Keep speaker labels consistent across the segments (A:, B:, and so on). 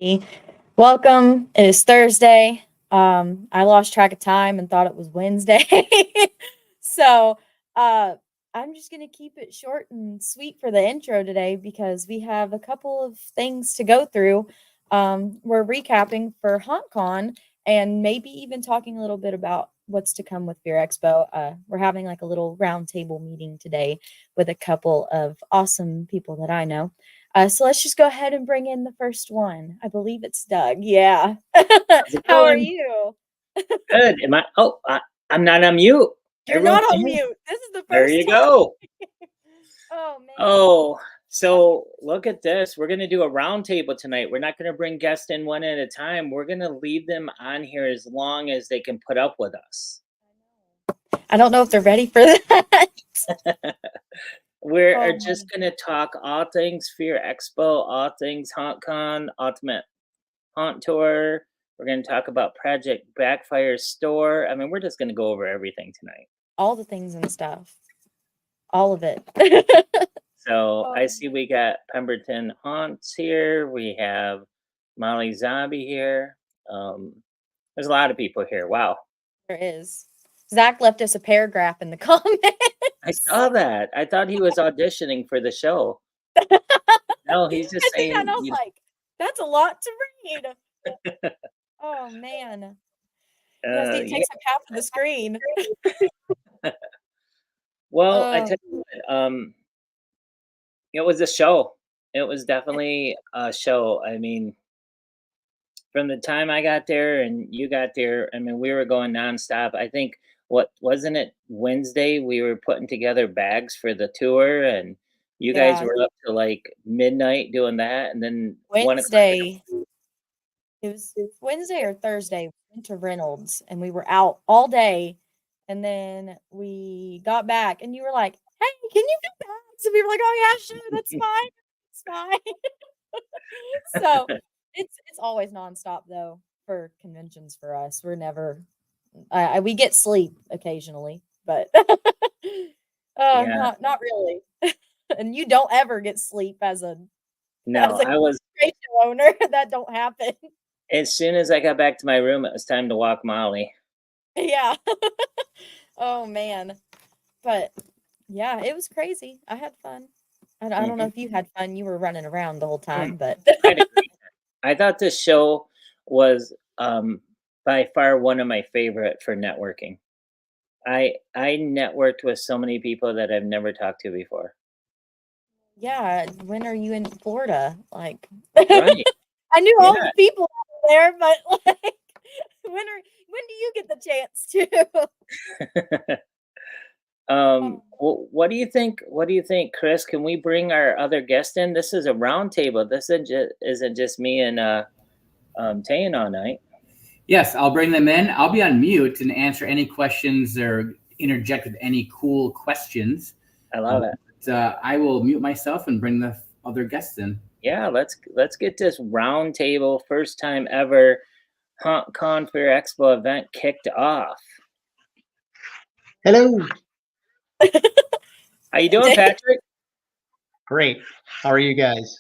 A: everybody. Welcome. It is Thursday. I lost track of time and thought it was Wednesday. so I'm just going to keep it short and sweet for the intro today because we have a couple of things to go through. We're recapping for HauNtcon and maybe even talking a little bit about what's to come with Fear Expo. We're having like a little roundtable meeting today with a couple of awesome people that I know. So let's just go ahead and bring in the first one. I believe it's Doug. Yeah.
B: How's it
A: How are
B: going?
A: you?
B: Good. Am I? Oh, I'm not on mute.
A: You're
B: Everyone,
A: not on mute. This is the
B: there
A: first
B: you
A: time.
B: go.
A: Oh man.
B: Oh, so look at this. We're gonna do a round table tonight. We're not gonna bring guests in one at a time. We're gonna leave them on here as long as they can put up with us.
A: I don't know if they're ready for that.
B: We're
A: Oh,
B: just gonna talk all things Fear Expo, all things HauNtcon, Ultimate Haunt Tour. We're gonna talk about Project Backfire Store. I mean, we're just gonna go over everything tonight.
A: all the things and stuff. All of it.
B: So I
A: Oh,
B: see we got Pemberton Haunts here. We have Molly Zombie here. There's a lot of people here. Wow.
A: there is. Zach left us a paragraph in the comments.
B: I saw that. I thought he was auditioning for the show. No, he's just
A: I think I
B: saying,
A: was like, that's a lot to read. Oh man. Yes, it
B: yeah.
A: takes up half of the screen.
B: Well, I
A: Oh,
B: tell you what, it was a show. It was definitely a show. I mean, from the time I got there and you got there, I mean, we were going nonstop. I think what wasn't it Wednesday? We were putting together bags for the tour, and you guys
A: yeah.
B: were up to like midnight doing that, and then 1 o'clock.
A: Wednesday. It was Wednesday or Thursday. We went to Reynolds and we were out all day. And then we got back and you were like, hey, can you do bags? And we were like, oh yeah, sure, that's fine. It's fine. So it's always nonstop though for conventions for us. We're never we get sleep occasionally, but
B: Yeah,
A: not really. And you don't ever get sleep as a
B: no, I was.
A: station owner. That don't happen.
B: As soon as I got back to my room, it was time to walk Molly.
A: Yeah. Oh man. But yeah, it was crazy. I had fun. I don't know
B: Hmm.
A: if you had fun. You were running around the whole time, but
B: I had a great time. I thought this show was by far one of my favorite for networking. I networked with so many people that I've never talked to before.
A: yeah, when are you in Florida? Like
B: Right.
A: I knew all
B: Yeah.
A: the people out there, but like when do you get the chance to?
B: What do you think? What do you think, Chris? Can we bring our other guest in? This is a round table. This isn't just me and Tayan all night.
C: Yes, I'll bring them in. I'll be on mute and answer any questions or interject with any cool questions.
B: I love it.
C: But, I will mute myself and bring the other guests in.
B: Yeah, let's get this round table first time ever HauNtcon Fair Expo event kicked off.
D: Hello.
B: How you doing, Patrick?
D: Great. How are you guys?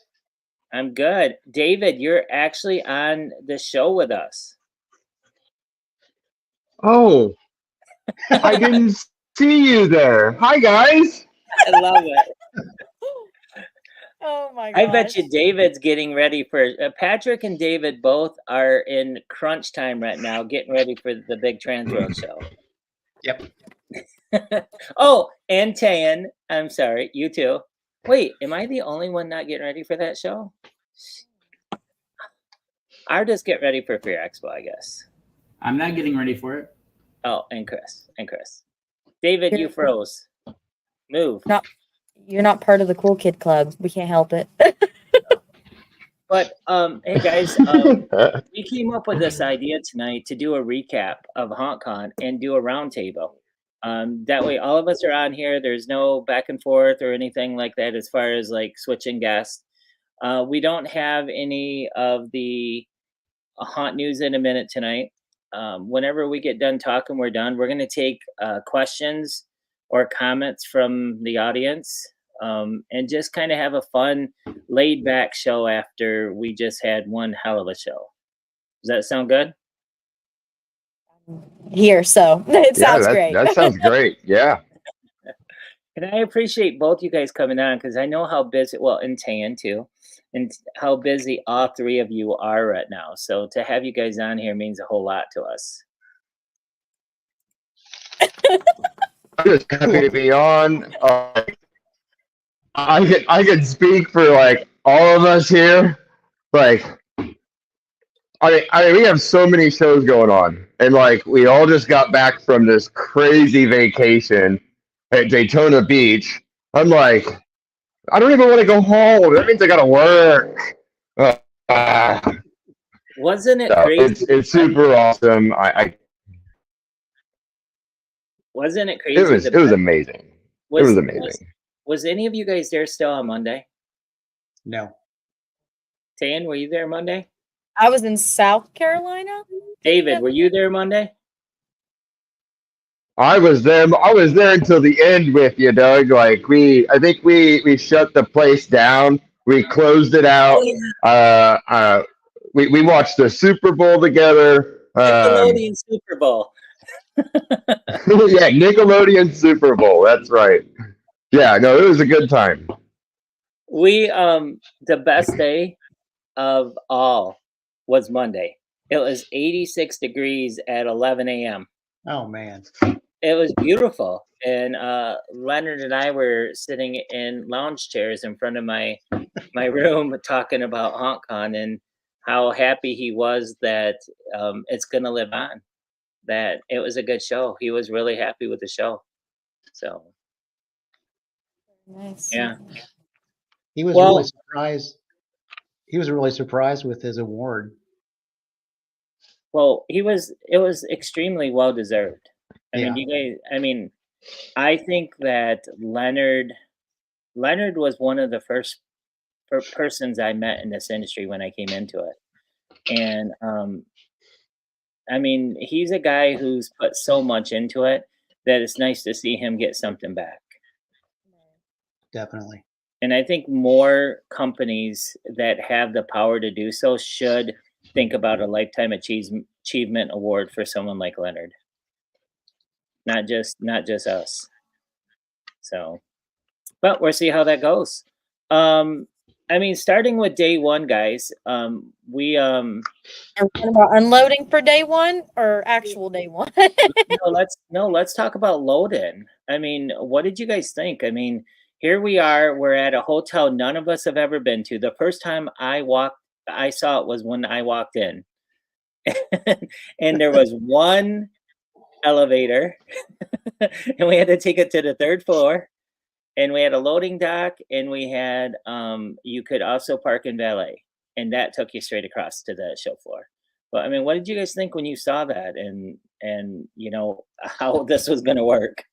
B: I'm good. David, you're actually on the show with us.
E: Oh, I didn't see you there. Hi, guys.
B: I love it.
A: Oh my
B: I
A: gosh.
B: bet you David's getting ready for Patrick and David both are in crunch time right now, getting ready for the big Transworld show.
D: Yep.
B: Oh, and Tayan, I'm sorry, you too. Wait, am I the only one not getting ready for that show? I'll just get ready for Fear Expo, I guess.
C: I'm not getting ready for it.
B: Oh, and Chris. David, you froze. Move.
A: You're not part of the cool kid club. We can't help it.
B: But hey guys, we came up with this idea tonight to do a recap of HauNtcon and do a roundtable. That way, all of us are on here. There's no back and forth or anything like that as far as like switching guests. We don't have any of the haunt news in a minute tonight. Whenever we get done talking, we're done. We're going to take questions or comments from the audience. and just kind of have a fun, laid back show after we just had one hell of a show. Does that sound good?
A: Here, so it
E: Yeah,
A: sounds great.
E: that sounds great. Yeah.
B: And I appreciate both you guys coming on because I know how busy, well, and Tan too, and how busy all three of you are right now. So to have you guys on here means a whole lot to us.
E: I'm just happy to be on. I could speak for like all of us here. Like, I mean, we have so many shows going on, and like we all just got back from this crazy vacation at Daytona Beach. I'm like, I don't even want to go home. That means I gotta work.
B: Wasn't it
E: So
B: crazy?
E: it's super awesome.
B: Wasn't it crazy?
E: It was amazing. It was amazing.
B: Was any of you guys there still on Monday?
D: No.
B: Tan, were you there Monday?
A: I was in South Carolina.
B: David, were you there Monday?
E: I was there until the end with you, Doug. Like I think we shut the place down. We closed it out. We watched the Super Bowl together.
B: Nickelodeon Super Bowl.
E: Yeah, Nickelodeon Super Bowl. That's right. Yeah, no, it was a good time.
B: We the best day of all was Monday. It was 86 degrees at 11 a.m.
D: Oh man.
B: It was beautiful. And Leonard and I were sitting in lounge chairs in front of my room talking about HAuNTcon and how happy he was that it's going to live on, that it was a good show. He was really happy with the show. So,
A: Nice.
B: yeah.
D: He was
B: Well-
D: really surprised. He was really surprised with his award.
B: Well, it was extremely well deserved. I think that Leonard was one of the first persons I met in this industry when I came into it. And he's a guy who's put so much into it that it's nice to see him get something back.
D: Definitely.
B: And I think more companies that have the power to do so should think about a lifetime achievement award for someone like Leonard. Not just us. So, but we'll see how that goes. Starting with day one, guys, we
A: Are we talking about unloading for day one or actual day one?
B: let's talk about load in. What did you guys think? Here we are, we're at a hotel none of us have ever been to. The first time I saw it was when I walked in. And there was one elevator and we had to take it to the third floor, and we had a loading dock, and we had you could also park in valet, and that took you straight across to the show floor. But what did you guys think when you saw that and how this was going to work?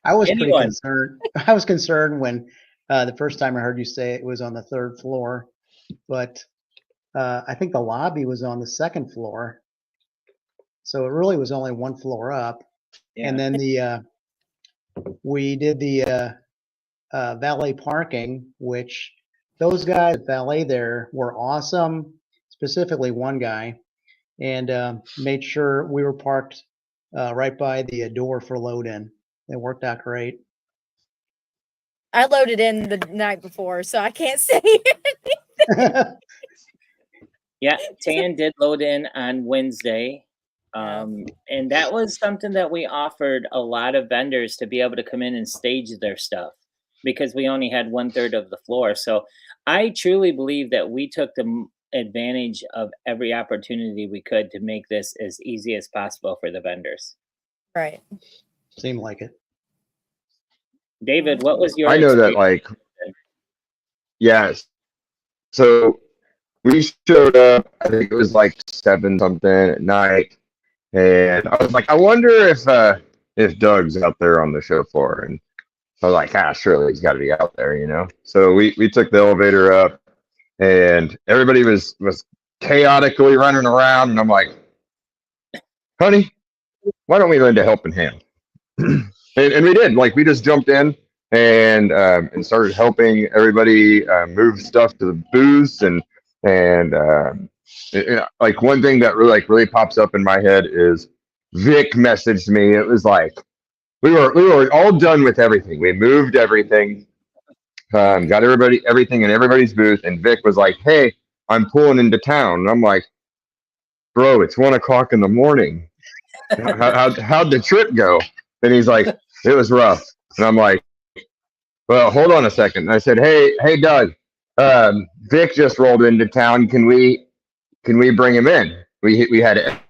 D: I was pretty
B: Anyone?
D: concerned. I was concerned when the first time I heard you say it was on the third floor, but I think the lobby was on the second floor, so it really was only one floor up.
B: Yeah.
D: And then we did the valet parking, which those guys at valet there were awesome. Specifically, one guy, and made sure we were parked right by the door for load in. It worked out great.
A: I loaded in the night before, so I can't say.
B: Yeah, Tan did load in on Wednesday. And that was something that we offered a lot of vendors to be able to come in and stage their stuff because we only had 1/3 of the floor. So I truly believe that we took the advantage of every opportunity we could to make this as easy as possible for the vendors.
A: Right.
D: Seemed like it.
B: David, what was your
E: I know that,
B: experience?
E: yes. So we showed up, I think it was like 7 something at night. And I was like, I wonder if Doug's out there on the show floor. And I was like, surely he's got to be out there, So we took the elevator up, and everybody was chaotically running around. And I'm like, honey, why don't we lend a helping hand? and we did, like, we just jumped in and started helping everybody move stuff to the booths and like one thing that really pops up in my head is Vic messaged me. It was like we were all done with everything. We moved everything, got everything in everybody's booth, and Vic was like, "Hey, I'm pulling into town." And I'm like, "Bro, it's 1 o'clock in the morning. How'd the trip go?" And he's like, "It was rough." And I'm like, "Well, hold on a second." And I said, "Hey, Doug, Vic just rolled into town. Can we bring him in?" We had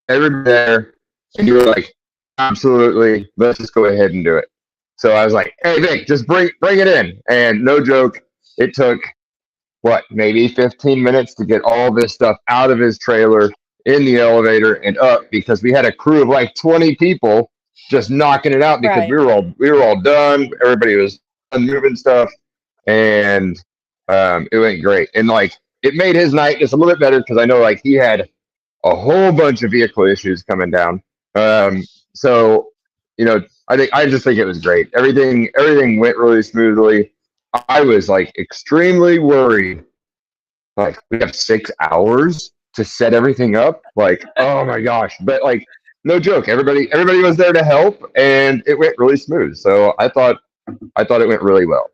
E: everybody there, and you were like, "Absolutely, let's just go ahead and do it." So I was like, "Hey, Vic, just bring it in." And no joke, it took what, maybe 15 minutes to get all this stuff out of his trailer, in the elevator, and up, because we had a crew of like 20 people just knocking it out because
A: Right.
E: we were all done. Everybody was done moving stuff, and it went great. And like it made his night just a little bit better because I know like he had a whole bunch of vehicle issues coming down. So I just think it was great. Everything went really smoothly. I was like extremely worried. Like we have 6 hours to set everything up. Like, oh my gosh. But like no joke, everybody was there to help and it went really smooth. So I thought it went really well.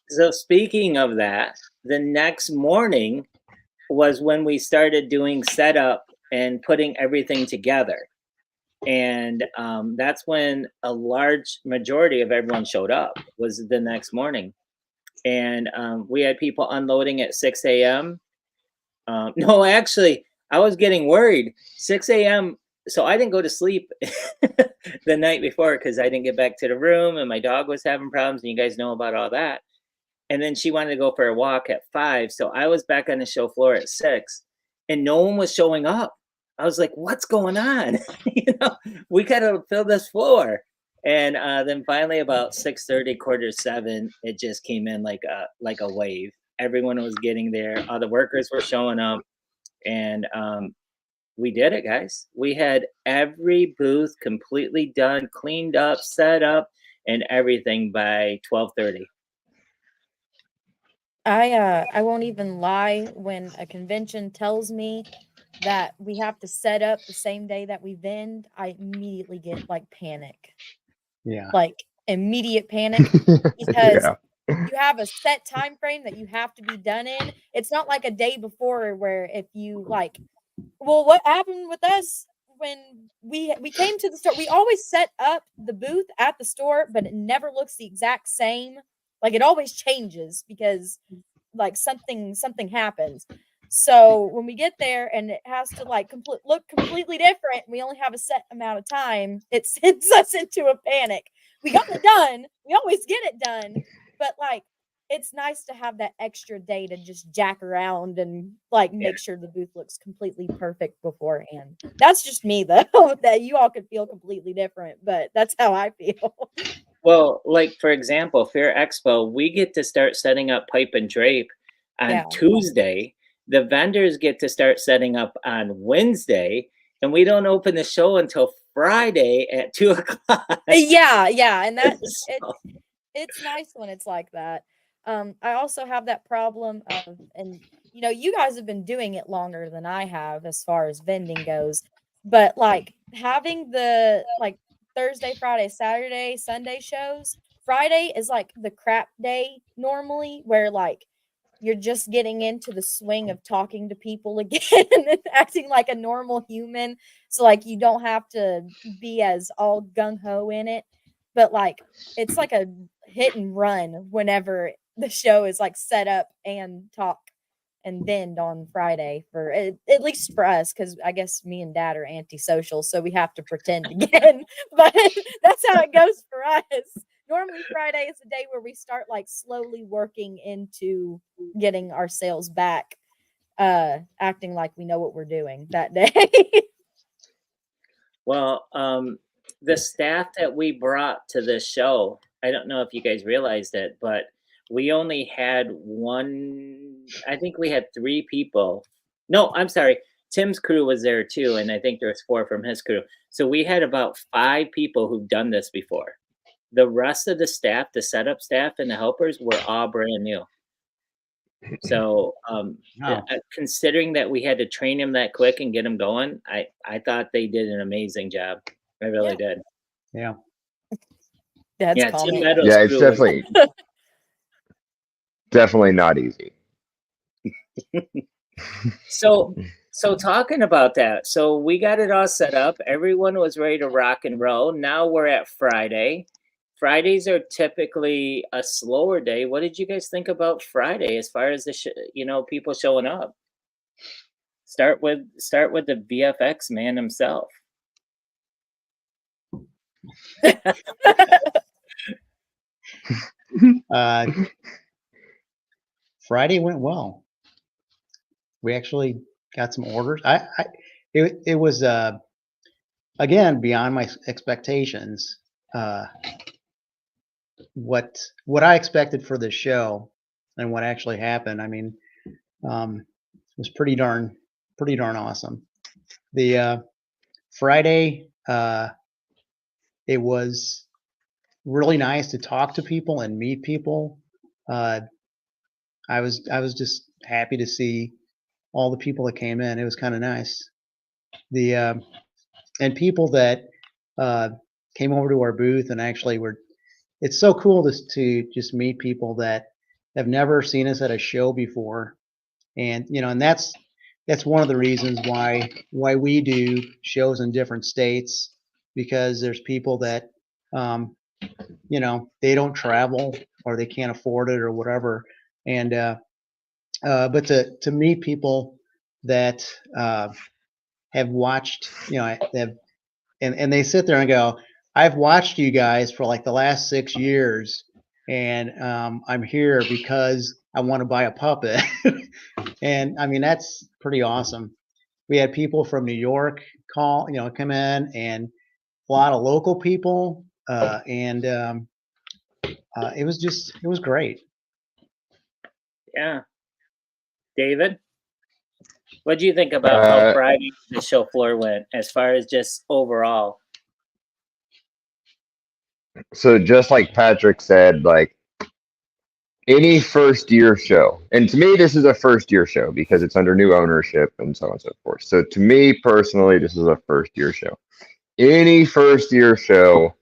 B: So speaking of that, the next morning was when we started doing setup and putting everything together. And that's when a large majority of everyone showed up, was the next morning. And we had people unloading at 6 a.m. No, actually, I was getting worried. 6 a.m. So I didn't go to sleep the night before because I didn't get back to the room and my dog was having problems. And you guys know about all that. And then she wanted to go for a walk at 5. So I was back on the show floor at 6 and no one was showing up. I was like, what's going on? We got to fill this floor. And then finally about 6:30, 6:45, it just came in like a wave. Everyone was getting there. All the workers were showing up. And we did it, guys. We had every booth completely done, cleaned up, set up, and everything by 12:30.
A: I won't even lie, when a convention tells me that we have to set up the same day that we vend, I immediately get like panic.
D: Yeah.
A: Like immediate panic because
E: Yeah.
A: you have a set time frame that you have to be done in. It's not like a day before where if you like, well, what happened with us when we came to the store, we always set up the booth at the store, but it never looks the exact same. Like it always changes because like something happens. So when we get there and it has to like look completely different, we only have a set amount of time, it sends us into a panic. We got it done. We always get it done, but like it's nice to have that extra day to just jack around and like make sure the booth looks completely perfect beforehand. That's just me though. That you all could feel completely different, but that's how I feel.
B: Well, like for example, Fair Expo, we get to start setting up pipe and drape on
A: Yeah.
B: Tuesday. The vendors get to start setting up on Wednesday, and we don't open the show until Friday at 2 o'clock.
A: Yeah, and that
B: So-
A: it's nice when it's like that. I also have that problem of, and you guys have been doing it longer than I have as far as vending goes, but like having the like Thursday, Friday, Saturday, Sunday shows. Friday is like the crap day normally, where like you're just getting into the swing of talking to people again and acting like a normal human. So like you don't have to be as all gung ho in it. But like it's like a hit and run whenever the show is like set up and talk and vend on Friday, for at least for us, because I guess me and Dad are antisocial, so we have to pretend again. But that's how it goes for us. Normally Friday is the day where we start like slowly working into getting our sales back, acting like we know what we're doing that day.
B: Well, the staff that we brought to this show, I don't know if you guys realized it, but we only had one, I think we had 3 people. No, I'm sorry. Tim's crew was there too, and I think there was 4 from his crew. So we had about 5 people who've done this before. The rest of the staff, the setup staff and the helpers were all brand new. So
D: Wow.
B: considering that we had to train him that quick and get him going, I thought they did an amazing job. I really did.
D: Yeah.
A: Dad's
B: Yeah,
A: call
B: Tim
A: me.
B: Meadows'
E: Yeah, it's
B: crew was
E: definitely not easy.
B: So talking about that, so we got it all set up. Everyone was ready to rock and roll. Now we're at Friday. Fridays are typically a slower day. What did you guys think about Friday as far as the people showing up? Start with the VFX man himself.
D: Friday went well. We actually got some orders. It was again beyond my expectations. What I expected for the show and what actually happened. I mean, it was pretty darn awesome. The Friday, it was really nice to talk to people and meet people. I was just happy to see all the people that came in. It was kind of nice. And people that came over to our booth and actually were. It's so cool to just meet people that have never seen us at a show before, and and that's one of the reasons why we do shows in different states, because there's people that they don't travel or they can't afford it or whatever, and but to meet people that have watched, and they sit there and go, I've watched you guys for like the last 6 years, and I'm here because I want to buy a puppet. And I mean, that's pretty awesome. We had people from New York come in, and a lot of local people, and it was great.
B: Yeah. David, what do you think about how Friday the show floor went as far as just overall?
E: So just like Patrick said, like any first year show, and to me this is a first year show because it's under new ownership and so on and so forth. So to me personally, this is a first year show. Any first year show,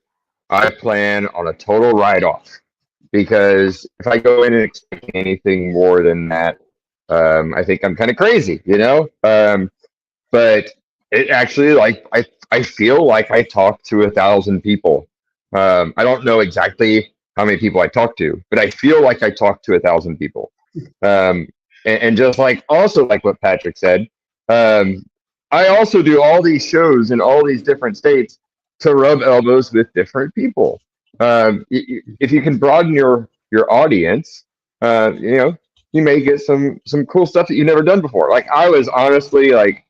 E: I plan on a total write off, because if I go in and expect anything more than that, I think I'm kind of crazy, but it actually, like, I feel like I talked to 1,000 people. I don't know exactly how many people I talked to, but I feel like I talked to 1,000 people. And just like also like what Patrick said, I also do all these shows in all these different states to rub elbows with different people. If you can broaden your audience, you may get some cool stuff that you've never done before. Like I was honestly like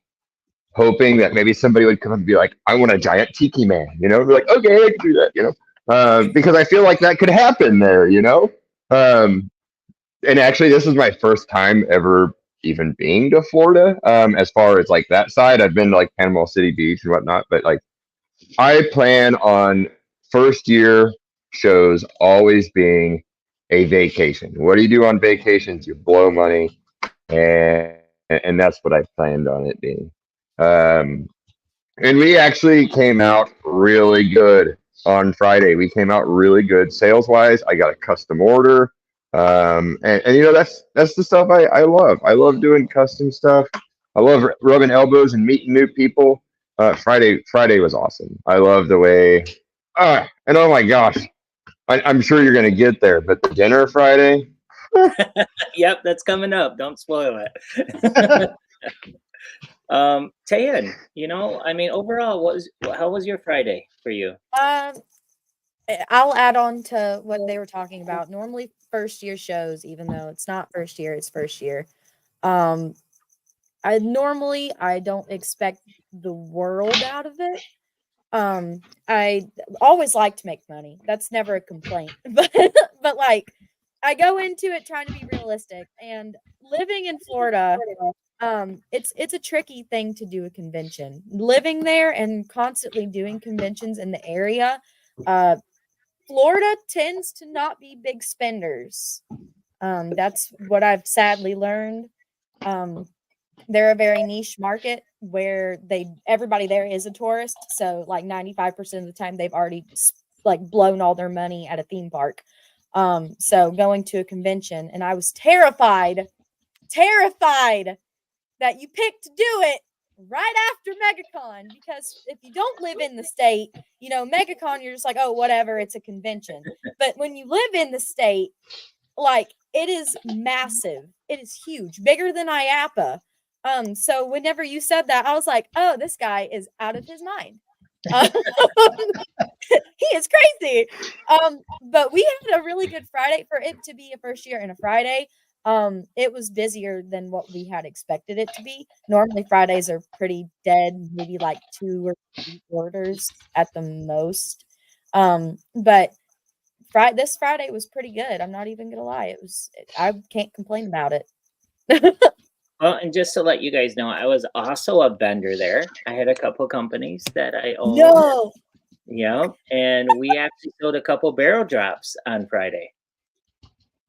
E: hoping that maybe somebody would come and be like, I want a giant tiki man, be like, okay, I can do that, because I feel like that could happen there, and actually this is my first time ever even being to Florida. As far as like that side, I've been to like Panama City Beach and whatnot, but like I plan on first year shows always being a vacation. What do you do on vacations? You blow money, and that's what I planned on it being. And we actually came out really good on Friday. We came out really good sales wise. I got a custom order. And that's the stuff I love. I love doing custom stuff. I love rubbing elbows and meeting new people. Friday was awesome. I love the way, and oh my gosh, I'm sure you're going to get there, but the dinner Friday.
B: Yep, that's coming up. Don't spoil it. Tayan, I mean, overall, how was your Friday for you?
A: I'll add on to what they were talking about. Normally, first year shows, even though it's not first year, it's first year. I don't expect the world out of it. I always like to make money. That's never a complaint. But like I go into it trying to be realistic, and living in Florida, It's a tricky thing to do a convention. Living there and constantly doing conventions in the area, Florida tends to not be big spenders. That's what I've sadly learned. They're a very niche market where everybody there is a tourist. So like 95% of the time they've already like blown all their money at a theme park. So going to a convention, and I was terrified that you picked to do it right after MegaCon, because if you don't live in the state, MegaCon, you're just like, oh, whatever, it's a convention. But when you live in the state, like, it is massive. It is huge, bigger than IAPA. So whenever you said that, I was like, oh, this guy is out of his mind. He is crazy. But we had a really good Friday for it to be a first year and a Friday. It was busier than what we had expected it to be. Normally Fridays are pretty dead, maybe like 2 or 3 orders at the most. But this Friday was pretty good. I'm not even gonna lie. I can't complain about it.
B: Well, and just to let you guys know, I was also a vendor there. I had a couple companies that I owned.
A: No.
B: Yeah, and we actually sold a couple barrel drops on Friday.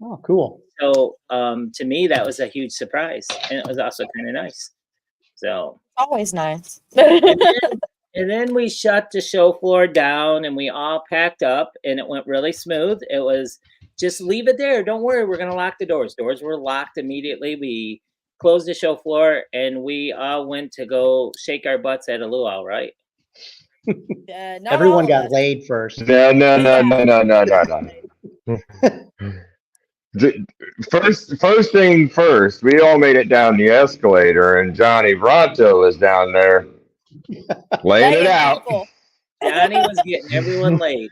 D: Oh, cool.
B: So to me, that was a huge surprise, and it was also kind of nice. So
A: Always nice.
B: and then we shut the show floor down, and we all packed up, and it went really smooth. It was just leave it there. Don't worry, we're gonna lock the doors. Doors were locked immediately. We closed the show floor, and we all went to go shake our butts at a luau, right?
D: Everyone got laid first.
E: No. First thing first, we all made it down the escalator, and Johnny Bronto was down there laying it out.
A: People.
B: Johnny was getting everyone laid.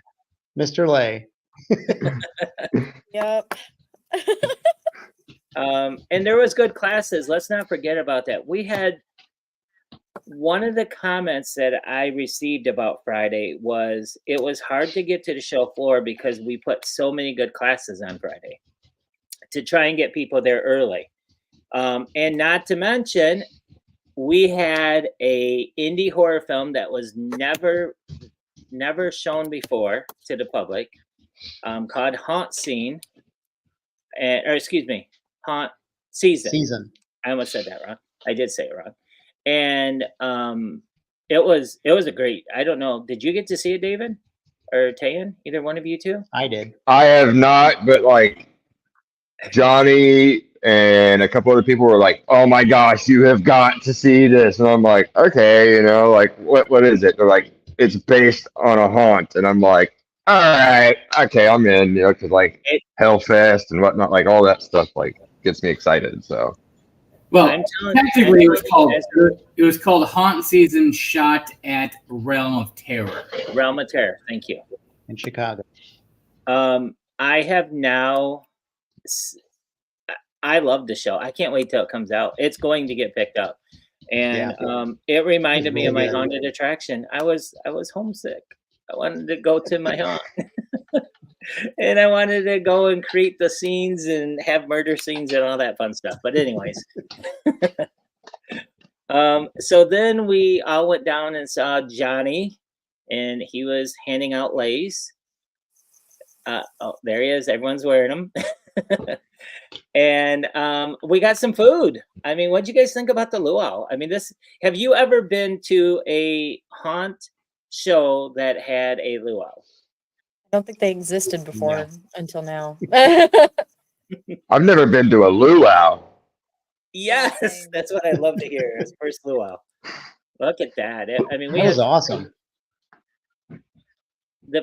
D: Mr. Lay.
A: Yep.
B: And there was good classes. Let's not forget about that. We had one of the comments that I received about Friday was it was hard to get to the show floor because we put so many good classes on Friday to try and get people there early. And not to mention, we had a indie horror film that was never shown before to the public, called Haunt Scene, Haunt Season. I almost said that wrong. I did say it wrong. And it was a great. I don't know. Did you get to see it, David or Tayan? Either one of you two?
D: I did.
E: I have not, but like Johnny and a couple other people were like, "Oh my gosh, you have got to see this!" And I'm like, "Okay, like what is it?" They're like, "It's based on a haunt," and I'm like, "All right, okay, I'm in." Because like Hellfest and whatnot, like all that stuff, like gets me excited. So.
C: Well, technically, it was called Haunt Season, shot at Realm of Terror.
B: Realm of Terror. Thank you.
D: In Chicago.
B: I have now. I love the show. I can't wait till it comes out. It's going to get picked up, and it reminded me of my haunted attraction. I was homesick. I wanted to go to my haunt. And I wanted to go and create the scenes and have murder scenes and all that fun stuff. But anyways, so then we all went down and saw Johnny, and he was handing out lays. Oh, there he is. Everyone's wearing them. And we got some food. I mean, what'd you guys think about the luau? I mean, have you ever been to a haunt show that had a luau?
A: I don't think they existed before until now.
E: I've never been to a luau.
B: Yes, that's what I'd love to hear. His first luau. Look at that. I mean,
D: that was awesome.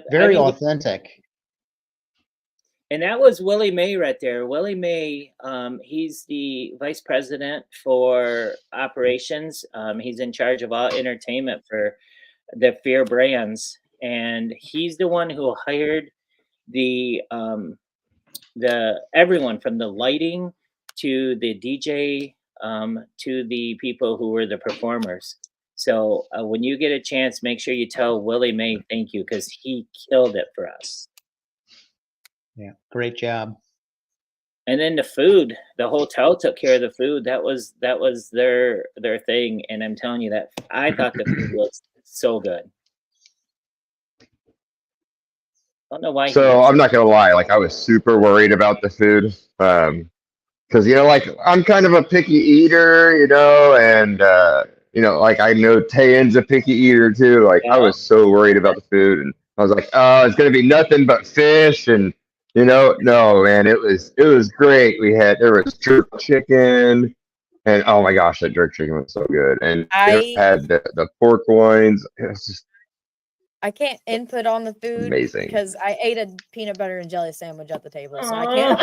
D: Very authentic.
B: And that was Willie May right there. Willie May, he's the vice president for operations. He's in charge of all entertainment for the Fear brands. And he's the one who hired the everyone from the lighting to the DJ to the people who were the performers. So when you get a chance, make sure you tell Willie May thank you, because he killed it for us.
D: Yeah, great job.
B: And then the food, the hotel took care of the food. That was their thing. And I'm telling you that I thought the food was so good. I don't know why.
E: So I'm not gonna lie, like I was super worried about the food. Because like I'm kind of a picky eater, and like I know Tayan's a picky eater too. Like I was so worried about the food, and I was like, oh, it's gonna be nothing but fish, and no, man, it was great. There was jerk chicken, and oh my gosh, that jerk chicken was so good, and it had the pork loins. It was just
A: I can't input on the food
E: amazing
A: because I ate a peanut butter and jelly sandwich at the table, so I can't.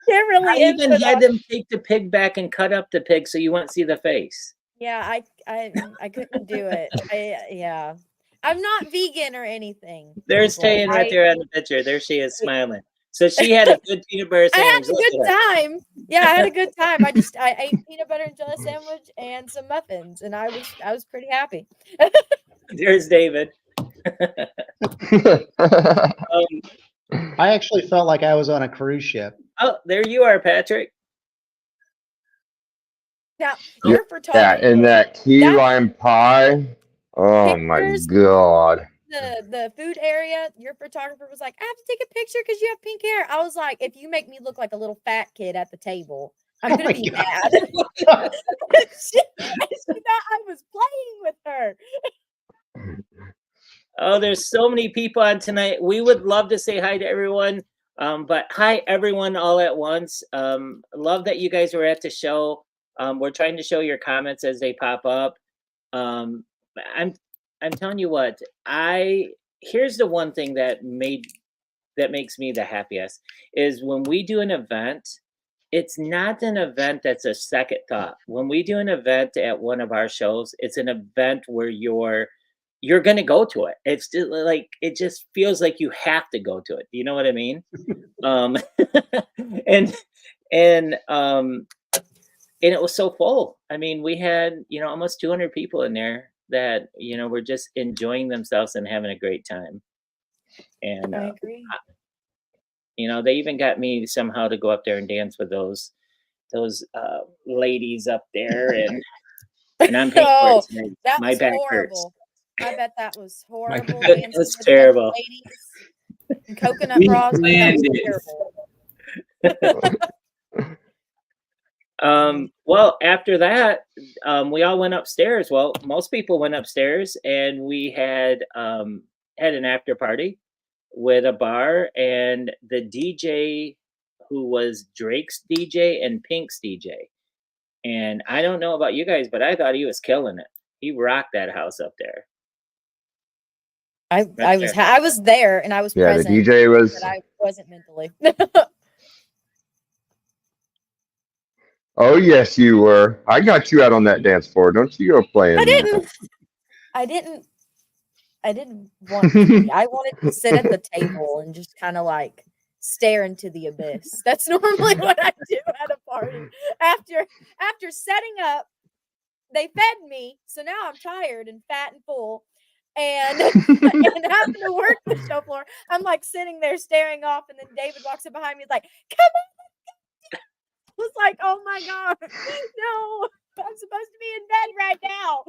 A: Can't really.
B: I even had them take the pig back and cut up the pig so you wouldn't see the face.
A: Yeah, I couldn't do it. Yeah, I'm not vegan or anything.
B: There's Tayan right there on the picture. There she is smiling. So she had a good peanut butter sandwich.
A: I had a good time. Yeah, I had a good time. I ate peanut butter and jelly sandwich and some muffins, and I was pretty happy.
B: There's David.
D: I actually felt like I was on a cruise ship.
B: Oh, there you are, Patrick.
A: Now, your photographer.
E: Yeah, and that key lime pie. Oh my God.
A: The food area, your photographer was like, I have to take a picture because you have pink hair. I was like, if you make me look like a little fat kid at the table, I'm going to be mad. she thought I was playing with her.
B: Oh, there's so many people on tonight. We would love to say hi to everyone. But hi, everyone, all at once. Love that you guys were at the show. We're trying to show your comments as they pop up. I'm telling you what. Here's the one thing that makes me the happiest is when we do an event. It's not an event that's a second thought. When we do an event at one of our shows, it's an event where you're going to go to it. It's just like, it just feels like you have to go to it. You know what I mean? And it was so full. I mean, we had, almost 200 people in there that, were just enjoying themselves and having a great time. And
A: I agree.
B: They even got me somehow to go up there and dance with those ladies up there, and I'm paying for it tonight. My back hurts.
A: I bet that was horrible.
B: It was terrible.
A: And coconut bras.
B: Well, after that, we all went upstairs. Well, most people went upstairs, and we had an after party with a bar, and the DJ who was Drake's DJ and Pink's DJ. And I don't know about you guys, but I thought he was killing it. He rocked that house up there.
A: I was there and I was present.
E: The DJ was.
A: But I wasn't mentally.
E: Oh yes, you were. I got you out on that dance floor. Don't you go playing.
A: I didn't want to be. I wanted to sit at the table and just kind of like stare into the abyss. That's normally what I do at a party. After setting up, they fed me, so now I'm tired and fat and full. And having to work the show floor, I'm like sitting there staring off, and then David walks up behind me, like, "Come on!" I was like, "Oh my god, no! I'm supposed to be in bed right now."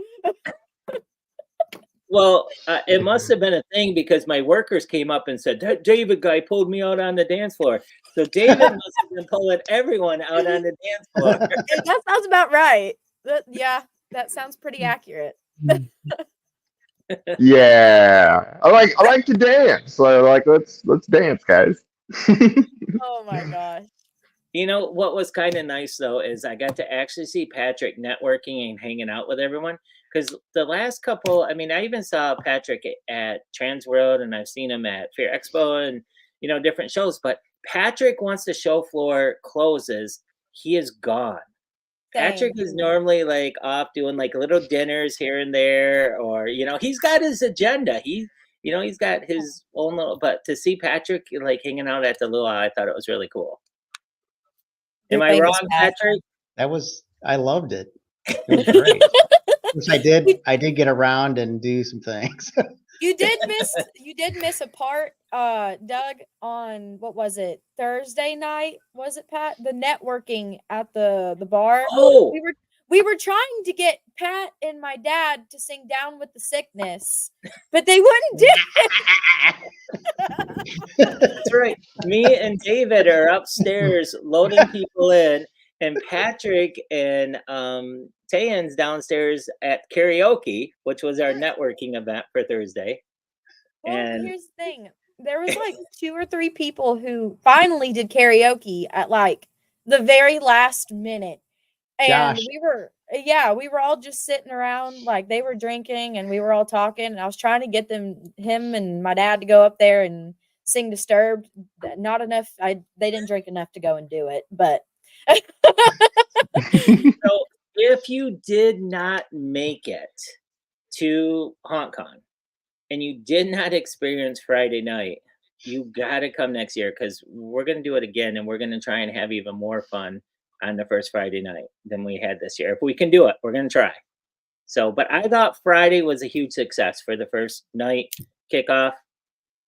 B: Well, it must have been a thing because my workers came up and said, that David guy pulled me out on the dance floor. So David must have been pulling everyone out on the dance floor.
A: That sounds about right. That sounds pretty accurate.
E: Yeah, I like to dance. So let's dance, guys.
A: Oh my gosh.
B: What was kind of nice though is I got to actually see Patrick networking and hanging out with everyone. Because the last couple, I even saw Patrick at Trans World, and I've seen him at Fair Expo and different shows. But Patrick, once the show floor closes, he is gone. Patrick is normally like off doing like little dinners here and there, or he's got his agenda. He's got his own little. But to see Patrick like hanging out at the luau, I thought it was really cool. Am I wrong, Patrick?
D: I loved it. It was great. Which I did get around and do some things.
A: You did miss a part Doug, on what was it, Thursday night? Was it, Pat? The networking at the bar.
B: Oh,
A: We were trying to get Pat and my dad to sing Down with the Sickness, but they wouldn't do
B: that's right. Me and David are upstairs loading people in, and Patrick and Tayan's downstairs at karaoke, which was our networking event for Thursday.
A: Well,
B: And
A: here's the thing. There was like 2 or 3 people who finally did karaoke at like the very last minute. And
D: Josh.
A: we were all just sitting around, like they were drinking and we were all talking. And I was trying to get him and my dad to go up there and sing Disturbed. Not enough. They didn't drink enough to go and do it, but
B: so if you did not make it to HauNTcon and you did not experience Friday night, you got to come next year, because we're going to do it again, and we're going to try and have even more fun on the first Friday night than we had this year. If we can do it, we're going to try. So, but I thought Friday was a huge success for the first night kickoff.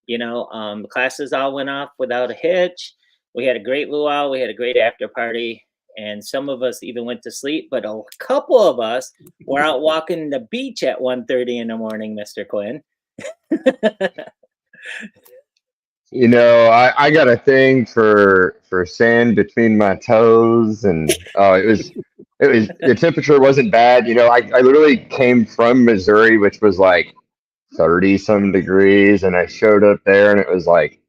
B: You know, classes all went off without a hitch. We had a great luau. We had a great after party. And some of us even went to sleep, but a couple of us were out walking the beach at 1:30 in the morning, Mr. Quinn.
E: You know, I got a thing for sand between my toes, and the temperature wasn't bad. You know, I literally came from Missouri, which was like 30 some degrees, and I showed up there and it was like,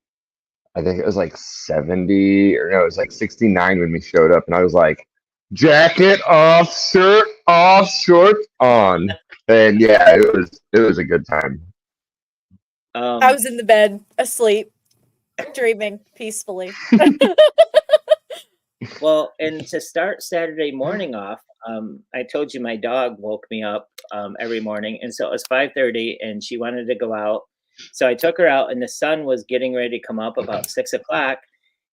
E: I think it was like 70, or no, it was like 69 when we showed up, and I was like, jacket off, shirt off, shorts on. And yeah, it was a good time.
A: I was in the bed asleep, dreaming peacefully.
B: Well, and to start Saturday morning off, I told you my dog woke me up every morning, and so it was 5:30, and she wanted to go out. So I took her out, and the sun was getting ready to come up about 6 o'clock,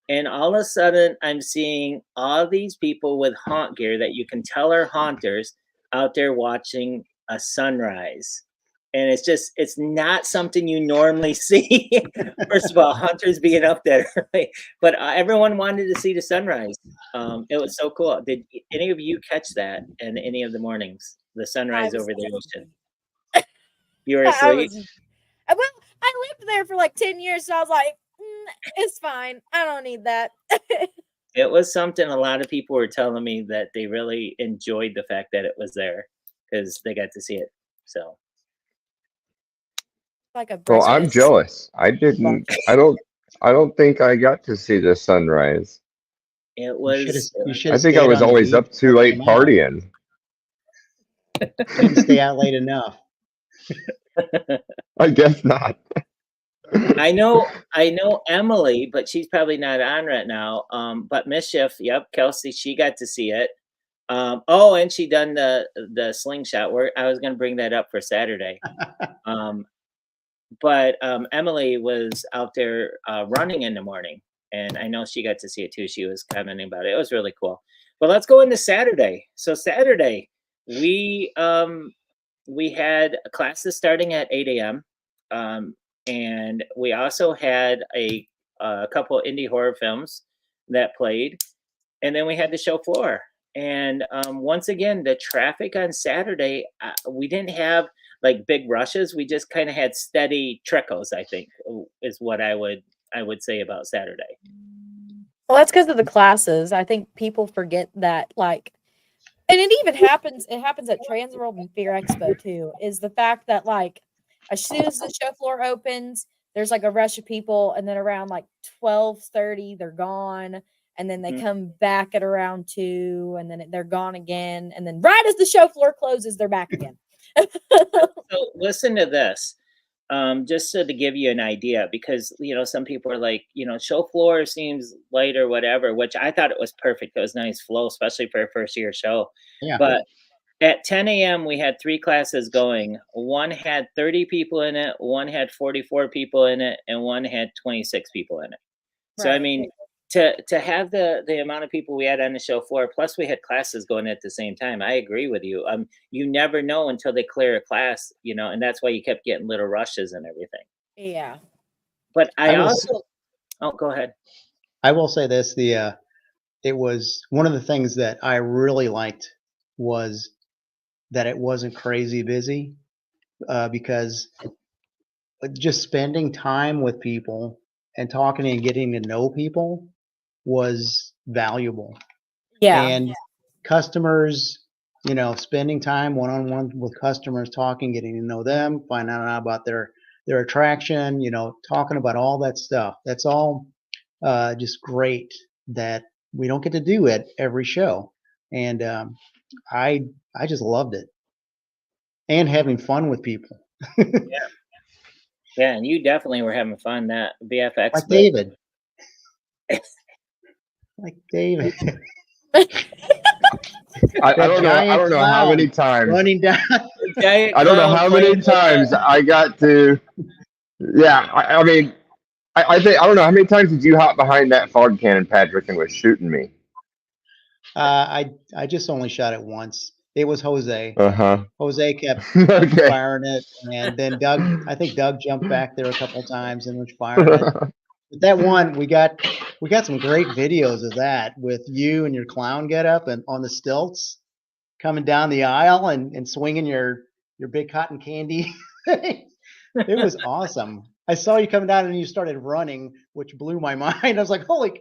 B: and all of a sudden I'm seeing all these people with haunt gear that you can tell are haunters out there watching a sunrise. And it's not something you normally see. First of all, hunters being up that early, but everyone wanted to see the sunrise. It was so cool. Did any of you catch that in any of the mornings? The sunrise over the ocean. You were asleep?
A: Well, I lived there for like 10 years, so I was like, it's fine. I don't need that.
B: It was something a lot of people were telling me that they really enjoyed the fact that it was there because they got to see it. So.
A: Like a
E: Well, I'm
A: breakfast.
E: jealous. I don't think I got to see the sunrise.
B: It was.
E: I think I was always up too late partying.
D: Didn't stay out late enough.
E: I guess not.
B: I know Emily, but she's probably not on right now. But Mischief, yep, Kelsey, she got to see it. And she done the slingshot work. I was gonna bring that up for Saturday. But Emily was out there running in the morning, and I know she got to see it too. She was commenting about it. It was really cool. But let's go into Saturday. So Saturday, we had classes starting at 8 a.m. And we also had a couple of indie horror films that played, and then we had the show floor. And once again, the traffic on Saturday, we didn't have like big rushes. We just kind of had steady trickles, I think, is what I would say about Saturday.
A: Well, that's because of the classes. I think people forget that, like, and it even happens. It happens at Transworld and Fear Expo too. Is the fact that like as soon as the show floor opens, there's like a rush of people, and then around like 12:30, they're gone, and then they come back at around 2, and then they're gone again, and then right as the show floor closes, they're back again.
B: So listen to this. Just so to give you an idea, because some people are like, show floor seems light or whatever, which I thought it was perfect. It was nice flow, especially for a first year show.
D: Yeah.
B: But at 10 a.m. we had 3 classes going. One had 30 people in it, one had 44 people in it, and one had 26 people in it. So I mean, to have the amount of people we had on the show floor, plus we had classes going at the same time. I agree with you. You never know until they clear a class, and that's why you kept getting little rushes and everything.
A: Yeah.
B: But I
D: will
B: also, oh, go ahead.
D: I will say this: it was one of the things that I really liked was that it wasn't crazy busy, because just spending time with people and talking and getting to know people was valuable.
A: Yeah.
D: And customers, spending time one-on-one with customers, talking, getting to know them, finding out about their attraction, talking about all that stuff. That's all just great that we don't get to do at every show. And I just loved it, and having fun with people.
B: Yeah, and you definitely were having fun that VFX.
D: Like David. Like David.
E: I don't know. I don't know how many times.
D: Running down.
E: I don't know how many times I got to. Yeah, I mean, I think I don't know how many times did you hop behind that fog cannon, Patrick, and was shooting me.
D: I just only shot it once. It was Jose.
E: Uh-huh.
D: Jose kept
E: Okay.
D: firing it, and then Doug. I think Doug jumped back there a couple times and was firing it. But that one, we got some great videos of that with you and your clown getup and on the stilts, coming down the aisle and swinging your big cotton candy. It was awesome. I saw you coming down and you started running, which blew my mind. I was like, holy.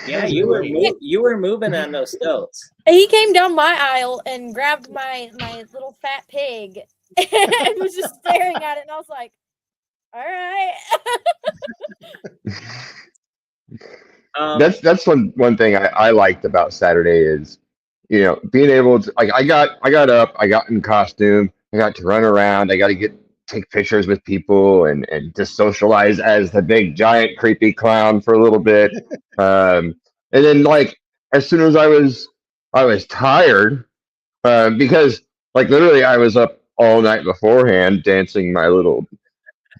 B: Yeah, you were moving on those stilts.
A: He came down my aisle and grabbed my little fat pig and was just staring at it, and I was like, all right.
E: That's one thing I liked about Saturday is, being able to, like, I got up, I got in costume, I got to run around, I got to take pictures with people and just socialize as the big giant creepy clown for a little bit. And then, like, as soon as I was tired, because, like, literally I was up all night beforehand dancing my little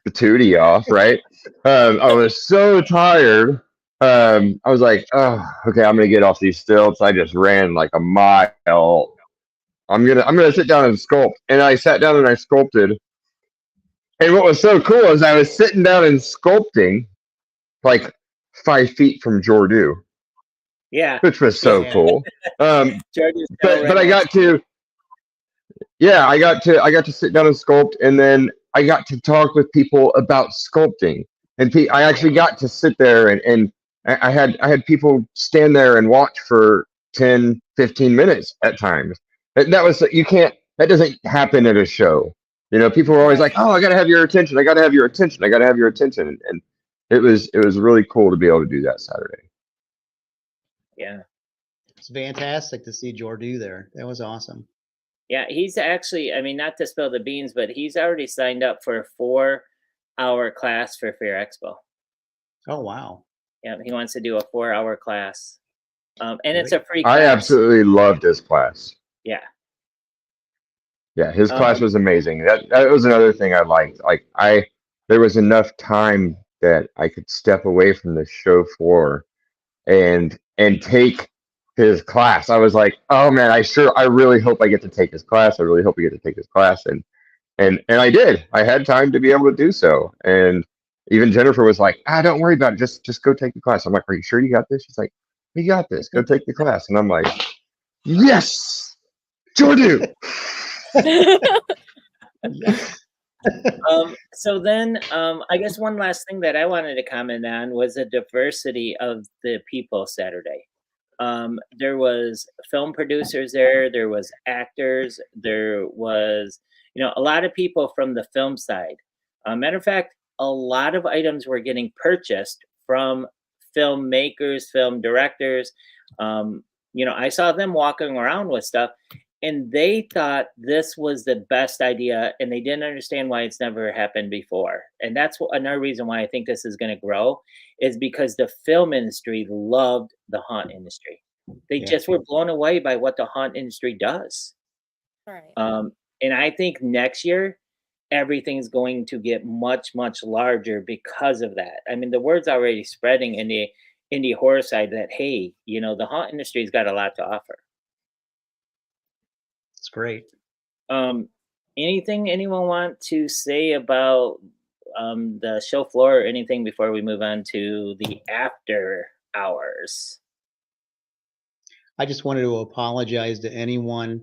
E: patootie off, right? I was so tired. I was like, oh, okay, I'm gonna get off these stilts. I just ran like a mile. I'm gonna sit down and sculpt. And I sat down and I sculpted. And what was so cool is I was sitting down and sculpting like 5 feet from Jordu.
B: Yeah.
E: Which was so cool. But I got to, yeah, I got to sit down and sculpt, and then I got to talk with people about sculpting. And I actually got to sit there and I had people stand there and watch for 10, 15 minutes at times. And that doesn't happen at a show. People are always like, oh, I got to have your attention. I got to have your attention. I got to have your attention. And it was really cool to be able to do that Saturday.
B: Yeah.
D: It's fantastic to see Jordu there. That was awesome.
B: Yeah, he's actually, I mean, not to spill the beans, but he's already signed up for a 4-hour class for Fear Expo.
D: Oh, wow.
B: Yeah, he wants to do a 4-hour class. And it's a free class.
E: I absolutely loved his class.
B: Yeah.
E: Yeah, his class was amazing. That was another thing I liked. Like, there was enough time that I could step away from the show floor and take his class. I was like, oh man, I really hope I get to take his class. I really hope I get to take his class. And I did. I had time to be able to do so. And even Jennifer was like, don't worry about it. Just go take the class. I'm like, are you sure you got this? She's like, we got this. Go take the class. And I'm like, yes, Jordu.
B: So then, I guess one last thing that I wanted to comment on was the diversity of the people Saturday. There was film producers there was actors, there was, a lot of people from the film side. Matter of fact, a lot of items were getting purchased from filmmakers, film directors. I saw them walking around with stuff, and they thought this was the best idea, and they didn't understand why it's never happened before. And that's another reason why I think this is going to grow, is because the film industry loved the haunt industry. They just were blown away by what the haunt industry does.
A: Right.
B: And I think next year, everything's going to get much, much larger because of that. I mean, the word's already spreading in the indie horror side that, hey, the haunt industry's got a lot to offer.
D: It's great.
B: Anything anyone want to say about the show floor or anything before we move on to the after hours?
D: I just wanted to apologize to anyone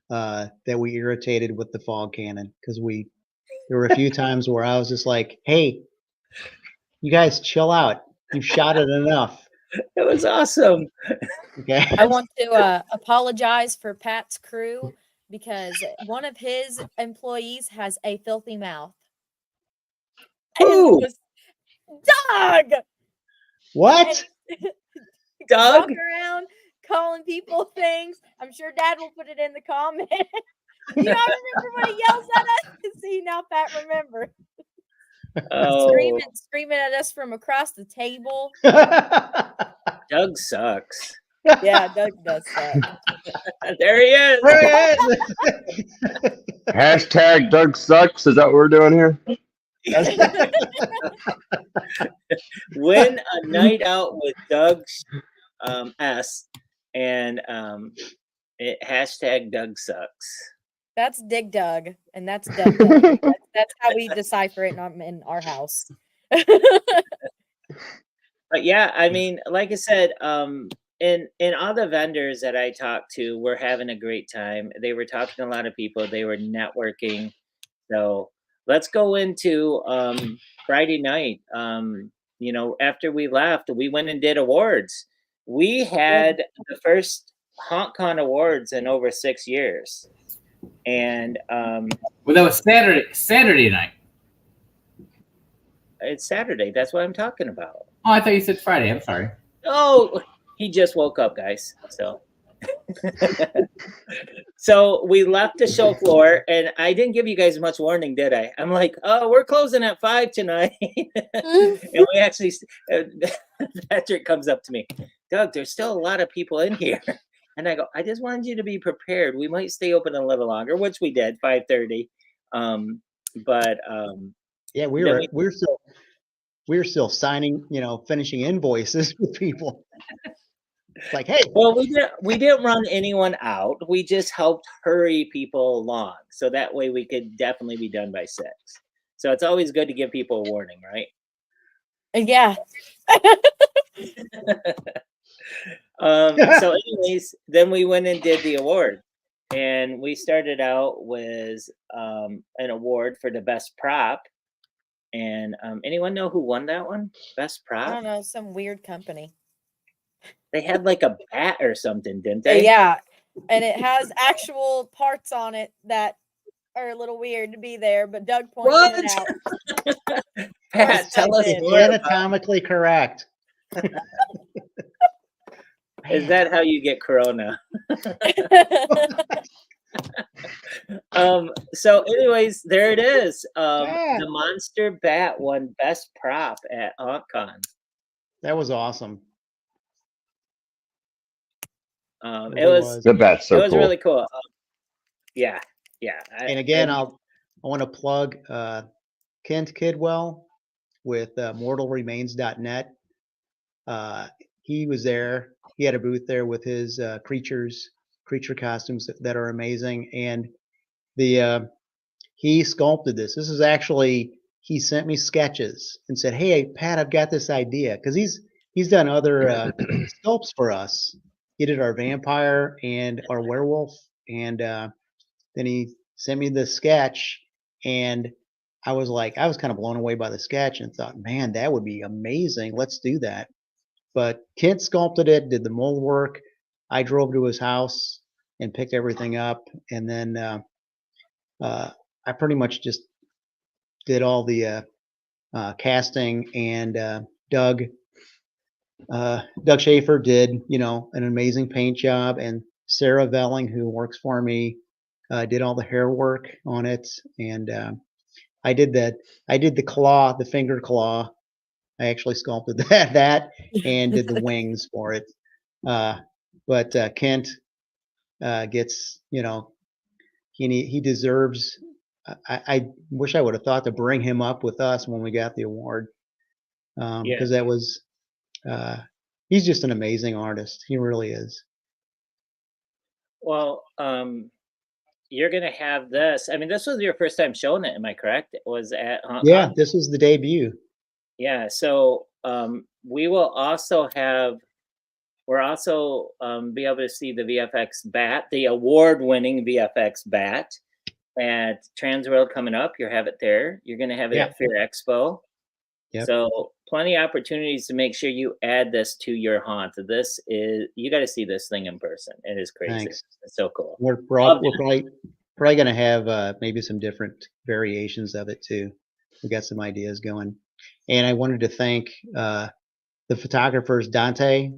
D: that we irritated with the fog cannon, because there were a few times where I was just like, "Hey, you guys chill out. You've shot it enough."
B: It was awesome.
D: Okay.
A: I want to apologize for Pat's crew because one of his employees has a filthy mouth. And
B: Who?
A: it was Doug.
D: What?
B: Doug?
A: Walking around calling people things. I'm sure Dad will put it in the comments. You know, I remember when he yells at us. See, now Pat remember.
B: Oh,
A: Screaming at us from across the table.
B: Doug sucks.
A: Yeah, Doug does suck.
B: There he is.
D: There it is.
E: Hashtag Doug sucks. Is that what we're doing here?
B: Win a night out with Doug S and hashtag Doug sucks.
A: That's Dig Doug, and that's Doug Doug. That's how we decipher it in our house.
B: But yeah, I mean, like I said, in all the vendors that I talked to, we're having a great time. They were talking to a lot of people. They were networking. So let's go into Friday night. You know, after we left, we went and did awards. We had the first HAuNTcon awards in over 6 years. And
C: Well, that was Saturday night.
B: it's Saturday. That's what I'm talking about.
C: Oh, I thought you said Friday. I'm sorry.
B: Oh, he just woke up, guys. So so we left the show floor, and I didn't give you guys much warning, did I? I'm like, oh, we're closing at 5 tonight. And we actually, Patrick comes up to me, Doug, there's still a lot of people in here. And I go, I just wanted you to be prepared. We might stay open a little longer, which we did, 5:30.
D: Yeah, we're still signing, finishing invoices with people. It's like, hey.
B: Well, we didn't run anyone out. We just helped hurry people along, so that way we could definitely be done by 6. So it's always good to give people a warning, right?
A: Yeah.
B: So anyways, then we went and did the award, and we started out with an award for the best prop. And anyone know who won that one? Best
A: I
B: prop?
A: don't know, some weird company.
B: They had like a bat or something, didn't they?
A: Yeah, and it has actual parts on it that are a little weird to be there, but Doug pointed it out.
B: Pat, tell us
D: It's
B: more.
D: anatomically correct.
B: Is that how you get corona? So anyways, there it is. The monster bat won best prop at HAuNTcon.
D: That was awesome.
B: It was
E: The bat's so
B: it was
E: cool.
B: really cool. Yeah.
D: And again, I want to plug Kent Kidwell with mortalremains.net. He was there. He had a booth there with his creature costumes that are amazing. And he sculpted this. This is actually, he sent me sketches and said, "Hey, Pat, I've got this idea," because he's done other sculpts for us. He did our vampire and our werewolf, and then he sent me the sketch, and I was kind of blown away by the sketch and thought, man, that would be amazing. Let's do that. But Kent sculpted it, did the mold work. I drove to his house and picked everything up, and then I pretty much just did all the casting, and Doug Schaefer did, an amazing paint job, and Sarah Velling, who works for me, did all the hair work on it, and I did the claw, the finger claw. I actually sculpted that and did the wings for it. But Kent gets, he deserves. I wish I would have thought to bring him up with us when we got the award, because that was. He's just an amazing artist. He really is.
B: Well, you're gonna have this. I mean, this was your first time showing it, am I correct? It was at
D: Yeah,
B: HauNtcon?
D: this was the debut.
B: Yeah, so we will also have we're also be able to see the VFX bat, the award-winning VFX bat at Transworld coming up. You'll have it there. You're gonna have it
D: Yeah.
B: at Fear Expo.
D: Yep.
B: So plenty of opportunities to make sure you add this to your haunt. This is you got to see this thing in person. It is crazy.
D: Thanks.
B: It's so cool.
D: We're
B: Loved
D: probably going to have maybe some different variations of it too. We got some ideas going, and I wanted to thank the photographers. Dante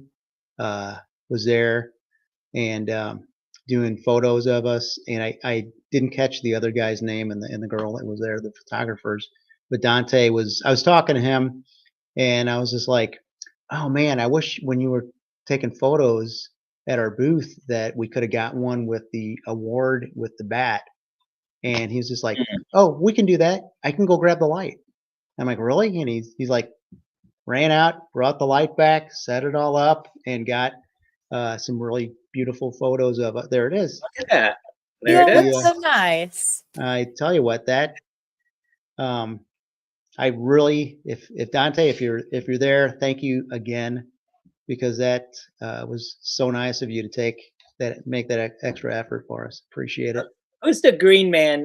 D: was there and doing photos of us, and I didn't catch the other guy's name and the girl that was there, the photographers. But Dante was. I was talking to him, and I was just like, "Oh man, I wish when you were taking photos at our booth that we could have got one with the award with the bat." And he was just like, "Oh, we can do that. I can go grab the light." I'm like, "Really?" And he's like, ran out, brought the light back, set it all up, and got some really beautiful photos of it. There it is.
B: Look at that. There it is.
A: So nice.
D: I tell you what, that I really, if Dante, if you're there, thank you again, because that was so nice of you to make that extra effort for us. Appreciate it.
B: Who's the green man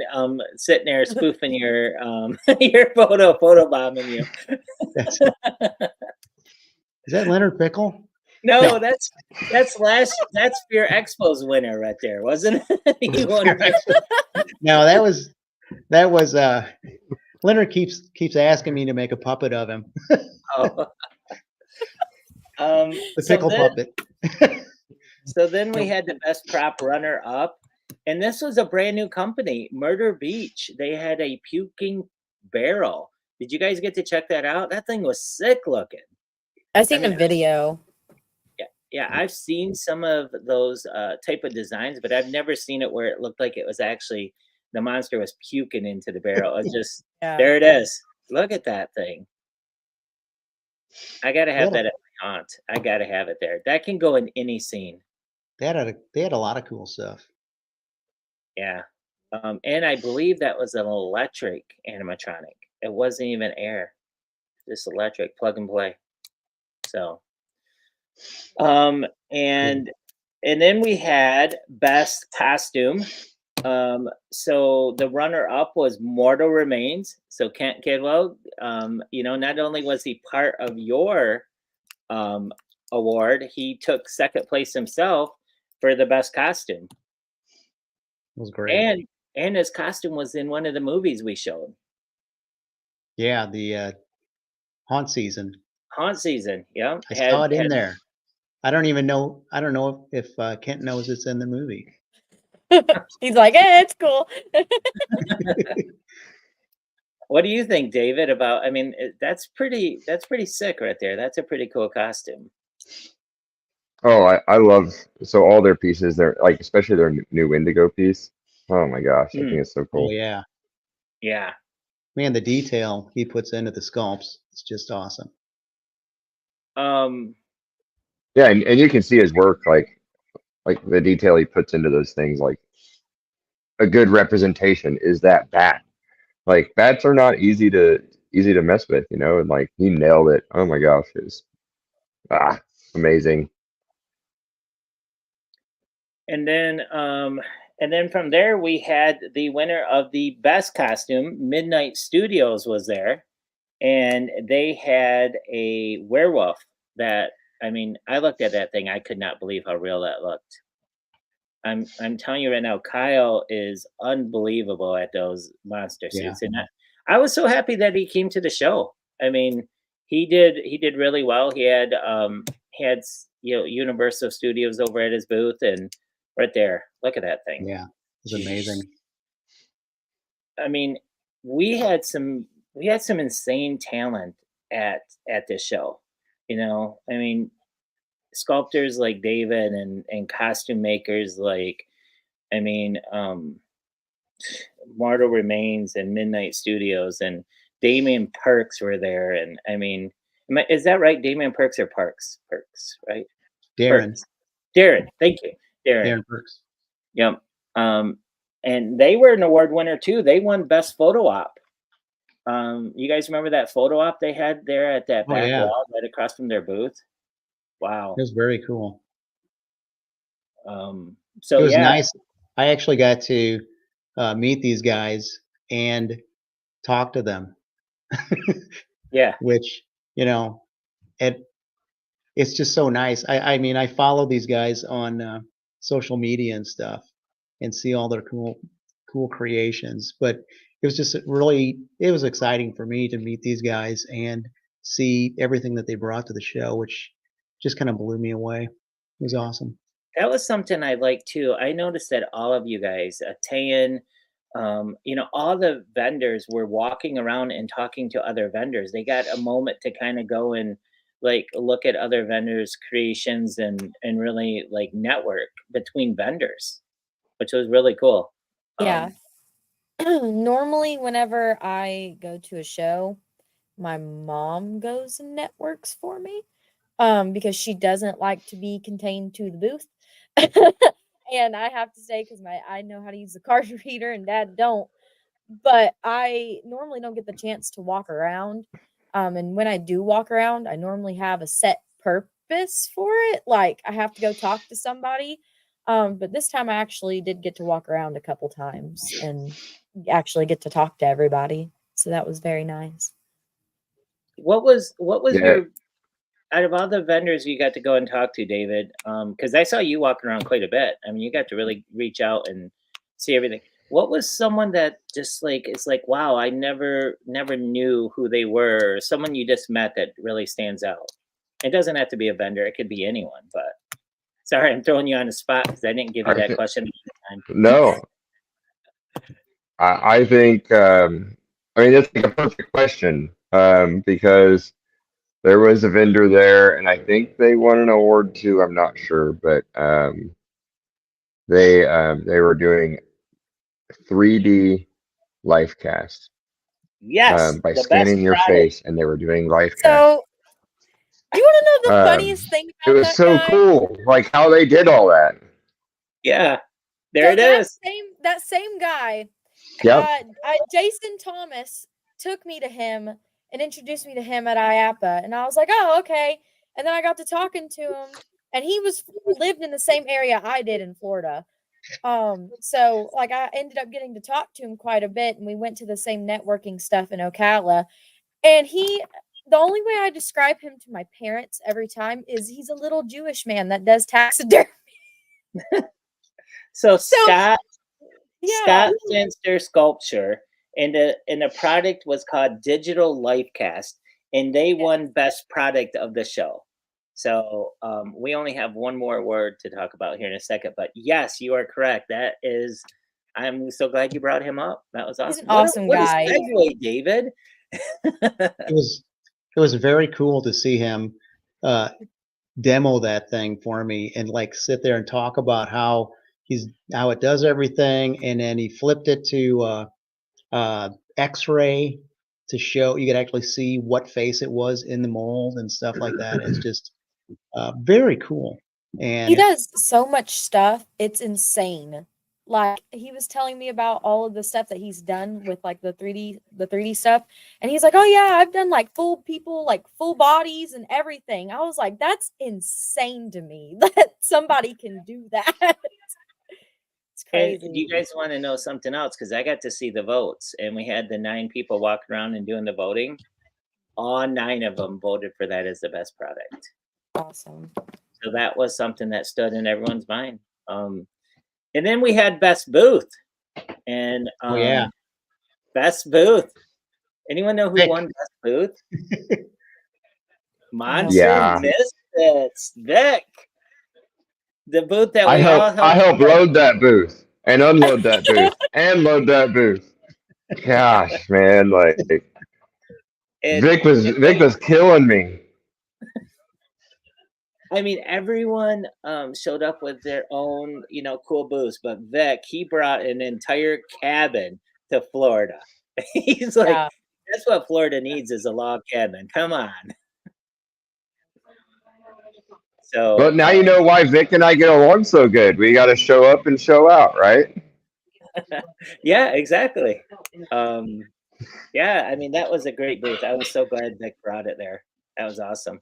B: sitting there spoofing your your photo bombing you?
D: Is that Leonard Pickle?
B: No, that's Fear Expo's winner right there, wasn't it? He won.
D: No, that was Leonard keeps asking me to make a puppet of him.
B: Oh.
D: The pickle puppet.
B: So then we had the best prop runner up, and this was a brand new company, Murder Beach. They had a puking barrel. Did you guys get to check that out? That thing was sick looking.
A: I seen the video.
B: Yeah, I've seen some of those type of designs, but I've never seen it where it looked like it was actually the monster was puking into the barrel. It's just there it is. Look at that thing. I gotta have that at my haunt. I gotta have it there. That can go in any scene.
D: They had a lot of cool stuff.
B: Yeah. And I believe that was an electric animatronic. It wasn't even air, just electric, plug and play. So, and then we had best costume. So the runner up was Mortal Remains. So Kent Kidwell, not only was he part of your award, he took second place himself for the best costume.
D: It was great.
B: And his costume was in one of the movies we showed.
D: Yeah, the Haunt Season.
B: Haunt Season, yeah.
D: I saw it in there. I don't know if Kent knows it's in the movie.
A: He's like, it's cool.
B: What do you think, David, about, I mean, that's pretty sick right there. That's a pretty cool costume.
E: Oh, I love, so all their pieces, they're like, especially their new Indigo piece. Oh my gosh, I think it's so cool.
D: Oh yeah.
B: Yeah.
D: Man, the detail he puts into the sculpts, it's just awesome.
E: Yeah, and you can see his work, like the detail he puts into those things. Like a good representation is that bat. Like bats are not easy to mess with, and like he nailed it. Oh my gosh, it was amazing.
B: And then from there we had the winner of the best costume. Midnight Studios was there, and they had a werewolf that, I mean, I looked at that thing, I could not believe how real that looked. I'm telling you right now, Kyle is unbelievable at those monster suits. And I was so happy that he came to the show. I mean, he did really well. He had Universal Studios over at his booth, and right there, look at that thing.
D: Yeah, it's amazing.
B: I mean, we had some insane talent at this show. I mean, sculptors like David and costume makers like, I mean, Mortal Remains and Midnight Studios, and Damian Perks were there. And I mean, is that right? Damian Perks or Parks? Perks, right?
D: Darren.
B: Perks. Darren, thank you. Darren
D: Perks.
B: Yep. and they were an award winner too. They won best photo op. You guys remember that photo op they had there at that
D: Oh,
B: back
D: yeah.
B: wall right across from their booth? Wow.
D: It was very cool.
B: So
D: It was
B: yeah,
D: nice. I actually got to meet these guys and talk to them,
B: yeah.
D: which, you know, it's just so nice. I mean, I follow these guys on social media and stuff and see all their cool creations. But it was just it was exciting for me to meet these guys and see everything that they brought to the show, which just kind of blew me away. It was awesome.
B: That was something I liked too. I noticed that all of you guys, Tayan, all the vendors were walking around and talking to other vendors. They got a moment to kind of go and like look at other vendors' creations and really like network between vendors, which was really cool.
A: Yeah. Normally, whenever I go to a show, my mom goes and networks for me, because she doesn't like to be contained to the booth. And I have to say, because I know how to use the card reader and Dad don't, but I normally don't get the chance to walk around. And when I do walk around, I normally have a set purpose for it. Like I have to go talk to somebody. But this time I actually did get to walk around a couple times and actually get to talk to everybody. So that was very nice.
B: What was
E: Yeah.
B: your out of all the vendors you got to go and talk to, David? Because I saw you walking around quite a bit. I mean, you got to really reach out and see everything. What was someone that just like it's like, wow, I never knew who they were, or someone you just met that really stands out? It doesn't have to be a vendor, it could be anyone, but sorry, I'm throwing you on the spot because I didn't give you that question at the time.
E: No, I think I mean it's like a perfect question because there was a vendor there, and I think they won an award too. I'm not sure, but they were doing 3D life cast
B: Yes,
E: by
B: the best
E: scanning your
B: product.
E: face, and they were doing life cast.
A: So you want to know the funniest thing
E: It
A: about
E: was
A: that
E: so
A: guy?
E: cool, like how they did all that.
B: Yeah, there
A: So
B: it is.
A: that same guy,
E: Yep.
A: Jason Thomas took me to him and introduced me to him at IAPA, and I was like, oh, okay. And then I got to talking to him, and he lived in the same area I did in Florida. So like I ended up getting to talk to him quite a bit, and we went to the same networking stuff in Ocala. And the only way I describe him to my parents every time is he's a little Jewish man that does taxidermy.
B: So Scott
A: Yeah.
B: Finster Sculpture, and the product was called Digital Lifecast, and they won best product of the show. So we only have one more word to talk about here in a second, but yes, you are correct. That is, I'm so glad you brought him up. That was awesome.
A: He's an awesome guy.
B: What a segue, David.
D: It was very cool to see him demo that thing for me and like sit there and talk about how it does everything, and then he flipped it to X-ray to show you could actually see what face it was in the mold and stuff like that. It's just very cool. And
A: he does so much stuff. It's insane. Like he was telling me about all of the stuff that he's done with like the 3D stuff. And he's like, oh yeah, I've done like full people, like full bodies and everything. I was like, that's insane to me that somebody can do that. It's crazy.
B: And do you guys want to know something else? Because I got to see the votes, and we had the 9 people walking around and doing the voting. All 9 of them voted for that as the best product.
A: Awesome.
B: So that was something that stood in everyone's mind. And then we had best booth, and
D: oh yeah,
B: best booth. Anyone know who
D: Vic.
B: won best booth? Monster
E: Yeah.
B: Misfits, Vic. The booth that
E: I helped load that booth and unload that booth and load that booth. Gosh, man, like Vic was killing me.
B: I mean, everyone showed up with their own, cool booths, but Vic, he brought an entire cabin to Florida. He's like,
A: Yeah.
B: that's what Florida needs is a log cabin. Come on. So,
E: But now you know why Vic and I get along so good. We got to show up and show out, right?
B: Yeah, exactly. Yeah, I mean, that was a great booth. I was so glad Vic brought it there. That was awesome.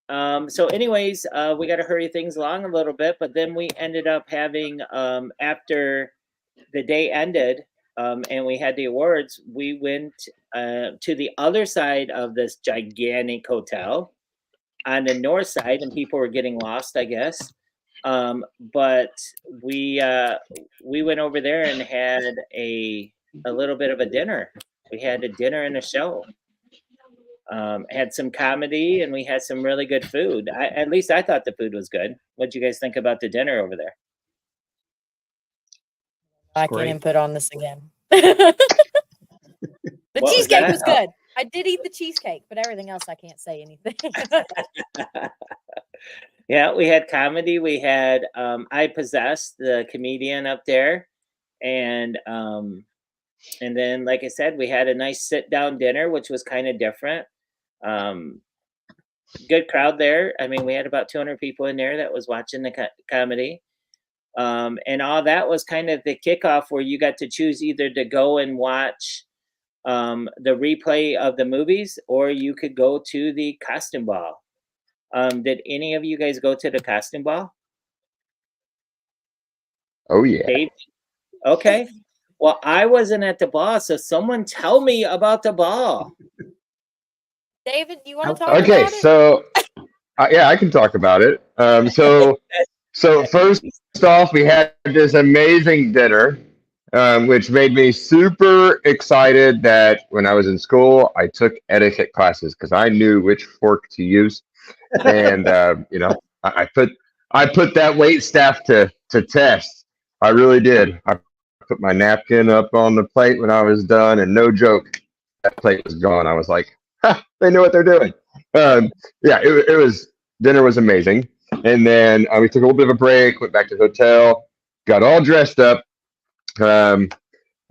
B: So anyways, we got to hurry things along a little bit, but then we ended up having, after the day ended, and we had the awards, we went to the other side of this gigantic hotel on the north side, and people were getting lost, I guess. But we went over there and had a little bit of a dinner. We had a dinner and a show. Had some comedy, and we had some really good food. At least I thought the food was good. What do you guys think about the dinner over there?
A: I
D: great.
A: can't input on this again. The
B: What was
A: cheesecake
B: that?
A: was good. I did eat the cheesecake, but everything else I can't say anything.
B: Yeah, we had comedy. We had I Possessed, the comedian up there, and then, like I said, we had a nice sit down dinner, which was kind of different. Good crowd there. I mean, we had about 200 people in there that was watching the comedy. And all that was kind of the kickoff where you got to choose either to go and watch the replay of the movies, or you could go to the costume ball. Did any of you guys go to the costume ball?
E: Oh yeah.
B: Dave? Okay. Well, I wasn't at the ball, so someone tell me about the ball.
A: David, you want to talk
E: Okay,
A: about it?
E: so yeah, I can talk about it. So first off, we had this amazing dinner, which made me super excited that when I was in school, I took etiquette classes because I knew which fork to use, and I put that wait staff to test. I really did. I put my napkin up on the plate when I was done, and no joke, that plate was gone. I was like, ha, they know what they're doing. Yeah, it was dinner was amazing, and then we took a little bit of a break, went back to the hotel, got all dressed up, um,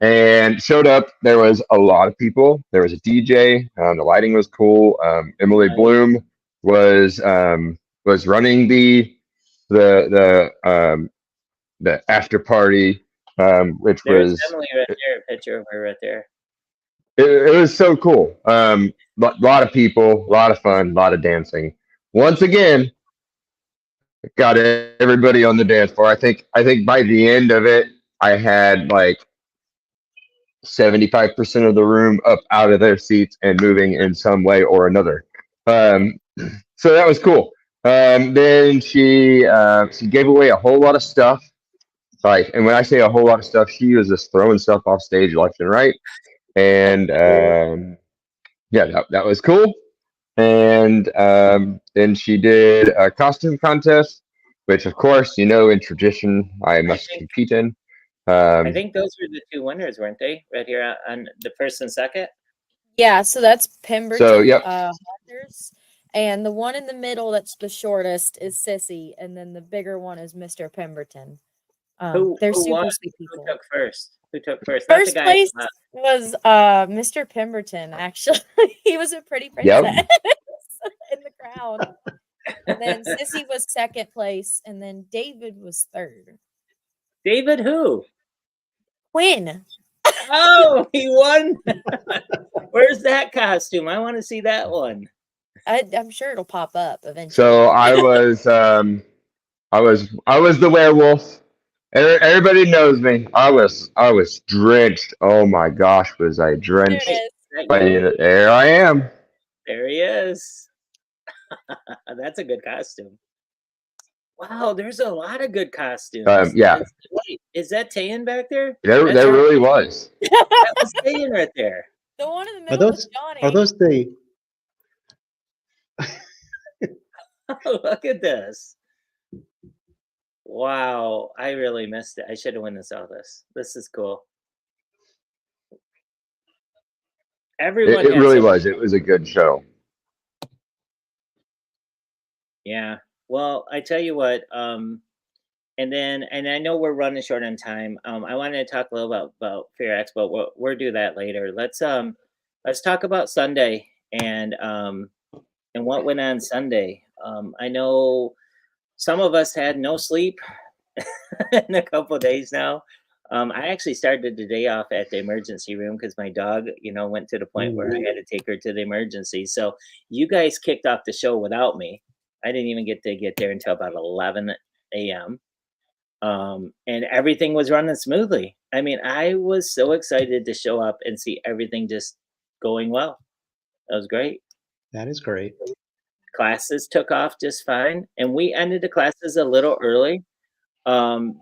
E: and showed up. There was a lot of people. There was a DJ. The lighting was cool. Emily
B: Nice.
E: Bloom was running the after party, which
B: There's
E: was
B: Emily right there, a picture of her right there.
E: it was so cool. Lot of people, a lot of fun, a lot of dancing. Once again, got everybody on the dance floor. I think by the end of it, I had like 75% of the room up out of their seats and moving in some way or another. So that was cool. Then she gave away a whole lot of stuff. Like, and when I say a whole lot of stuff, she was just throwing stuff off stage left and right. And yeah, that was cool. And then she did a costume contest, which, of course, in tradition, I must compete in.
B: I think those were the two winners, weren't they? Right here on the first and second.
A: Yeah, so that's Pemberton,
E: So, yep.
A: Hunters, and the one in the middle that's the shortest is Sissy, and then the bigger one is Mr. Pemberton. They're super
B: won?
A: sweet people.
B: Who took first? Who took first?
A: First place was Mr. Pemberton. Actually, he was a pretty princess in the crowd. And then Sissy was second place, and then David was third.
B: David who?
A: Quinn.
B: Oh, he won. Where's that costume? I want to see that one.
A: I'm sure it'll pop up eventually.
E: So I was the werewolf. Everybody knows me. I was drenched. Oh my gosh, was I drenched? There I am.
B: There he is. That's a good costume. Wow, there's a lot of good costumes.
E: Yeah.
B: Is that Tayan back there?
E: There really was.
B: That was Tayan right there.
A: The one in the middle was Johnny.
D: Are those the?
B: Oh, look at this. Wow, I really missed it. I should have went and saw this. This is cool. Everyone.
E: It really was. It was a good show.
B: Yeah. Well, I tell you what. And I know we're running short on time. I wanted to talk a little about Fair Expo. We'll do that later. Let's talk about Sunday and what went on Sunday. I know some of us had no sleep in a couple of days now. I actually started the day off at the emergency room because my dog, went to the point where I had to take her to the emergency. So you guys kicked off the show without me. I didn't even get there until about 11 a.m. And everything was running smoothly. I mean, I was so excited to show up and see everything just going well. That was great.
D: That is great.
B: Classes took off just fine, and we ended the classes a little early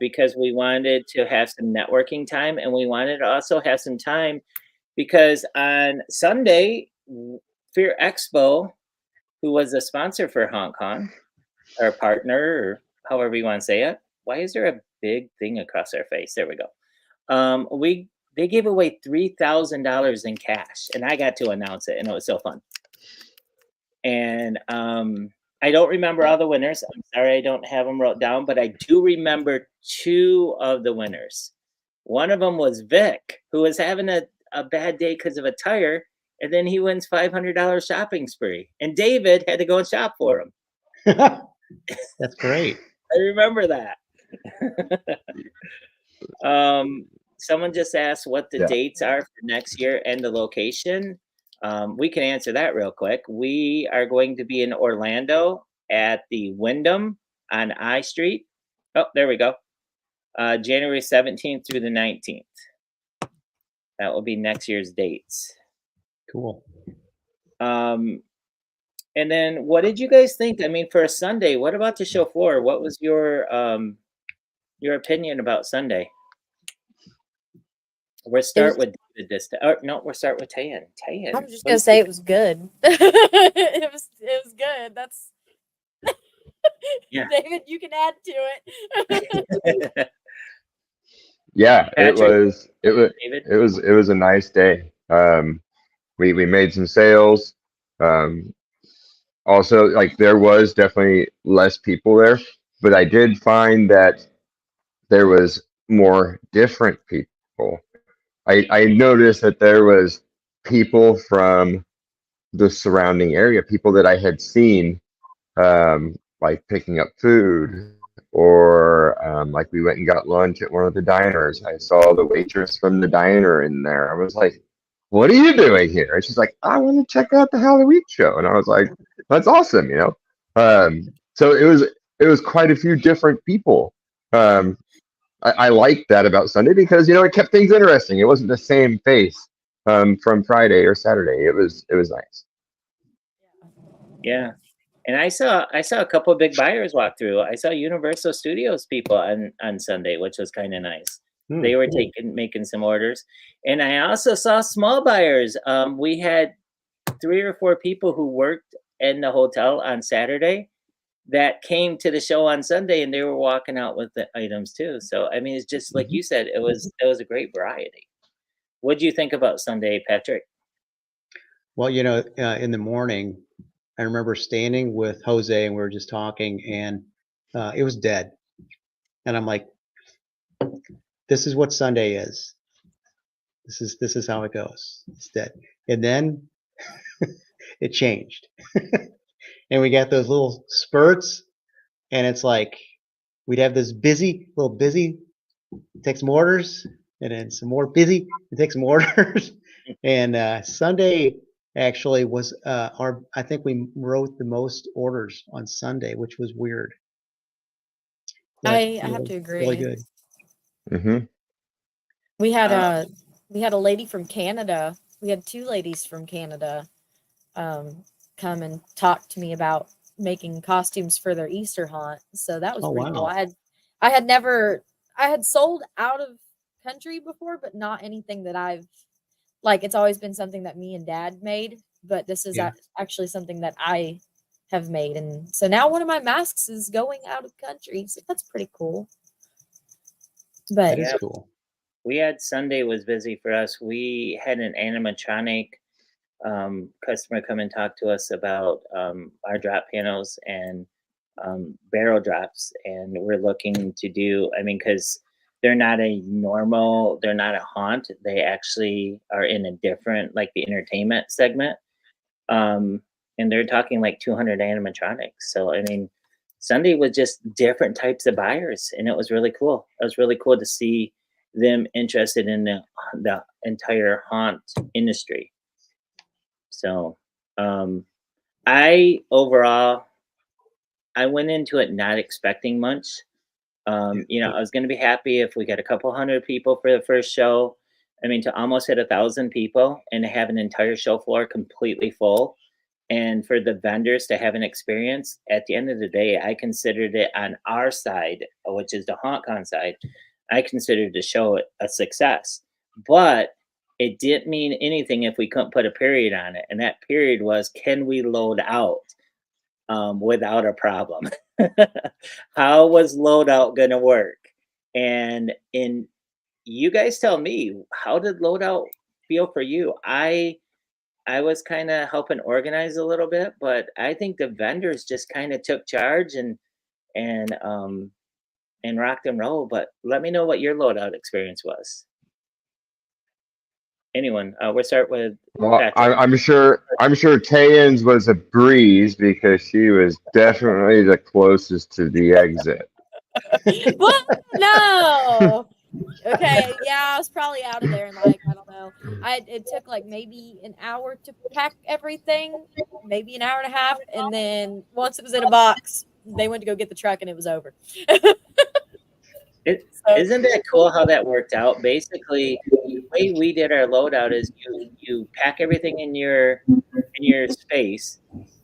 B: because we wanted to have some networking time, and we wanted to also have some time because on Sunday, Fear Expo, who was a sponsor for HAuNTcon, our partner, or however you want to say it. Why is there a big thing across our face? There we go. They gave away $3,000 in cash, and I got to announce it, and it was so fun. And I don't remember all the winners. I'm sorry I don't have them wrote down, but I do remember two of the winners. One of them was Vic, who was having a bad day because of a tire, and then he wins $500 shopping spree. And David had to go and shop for him.
D: That's great.
B: I remember that. Someone just asked what the dates are for next year and the location. We can answer that real quick. We are going to be in Orlando at the Wyndham on I Street. Oh, there we go. January 17th through the 19th. That will be next year's dates.
D: Cool.
B: And then what did you guys think? I mean, for a Sunday, what about the show floor? What was your opinion about Sunday? We'll start with David this time. No, we'll start with Tayan. Tayan.
A: I'm just gonna say it was good. It was good. That's
B: Yeah.
A: David, you can add to it.
E: Yeah,
B: Patrick,
E: it was a nice day. We made some sales. Also, like, there was definitely less people there, but I did find that there was more different people. I noticed that there was people from the surrounding area, people that I had seen, like picking up food, or like we went and got lunch at one of the diners. I saw the waitress from the diner in there. I was like, "What are you doing here?" And she's like, "I want to check out the Halloween show." And I was like, "That's awesome," So it was quite a few different people. I liked that about Sunday because it kept things interesting. It wasn't the same face from Friday or Saturday. It was nice.
B: Yeah. And I saw a couple of big buyers walk through. I saw Universal Studios people on Sunday, which was kind of nice. They were making some orders. And I also saw small buyers. We had 3 or 4 people who worked in the hotel on Saturday that came to the show on Sunday, and they were walking out with the items too. So I mean, it's just like you said, it was a great variety. What do you think about Sunday, Patrick?
D: Well, in the morning, I remember standing with Jose and we were just talking, and it was dead. And I'm like, this is what Sunday is. This is how it goes. It's dead. And then it changed. And we got those little spurts, and it's like we'd have this busy, take some orders, and then some more busy, and take some orders. And Sunday actually was I think we wrote the most orders on Sunday, which was weird.
A: I have to agree.
D: Really good.
E: Mm-hmm.
A: We had a lady from Canada. We had 2 ladies from Canada come and talk to me about making costumes for their Easter haunt. So that was pretty cool. I had sold out of country before, but not anything that I've it's always been something that me and Dad made, but this is actually something that I have made. And so now one of my masks is going out of country. So that's pretty cool. But
D: that is cool.
B: We had Sunday was busy for us. We had an animatronic customer come and talk to us about our drop panels and barrel drops, and we're looking to do, because they're not a haunt. They actually are in a different, like the entertainment segment, and they're talking like 200 animatronics. So Sunday was just different types of buyers, and it was really cool. It was really cool to see them interested in the entire haunt industry. So I went into it not expecting much. You know, I was going to be happy if we got a couple hundred people for the first show. I mean, to almost hit 1,000 people and to have an entire show floor completely full, and for the vendors to have an experience. At the end of the day, I considered it on our side, which is the HauNtcon side. I considered the show a success, but it didn't mean anything if we couldn't put a period on it. And that period was, can we load out without a problem? How was loadout going to work? And you guys tell me, how did loadout feel for you? I was kind of helping organize a little bit, but I think the vendors just kind of took charge and rocked and roll. But let me know what your loadout experience was. Anyone? We'll start with.
E: Well, I'm sure Tayan's was a breeze because she was definitely the closest to the exit.
A: Well, no. Okay, yeah, I was probably out of there in like, I don't know. It took like maybe an hour to pack everything, maybe an hour and a half, and then once it was in a box, they went to go get the truck and it was over.
B: Isn't that cool how that worked out? Basically, the way we did our loadout is you pack everything in your space,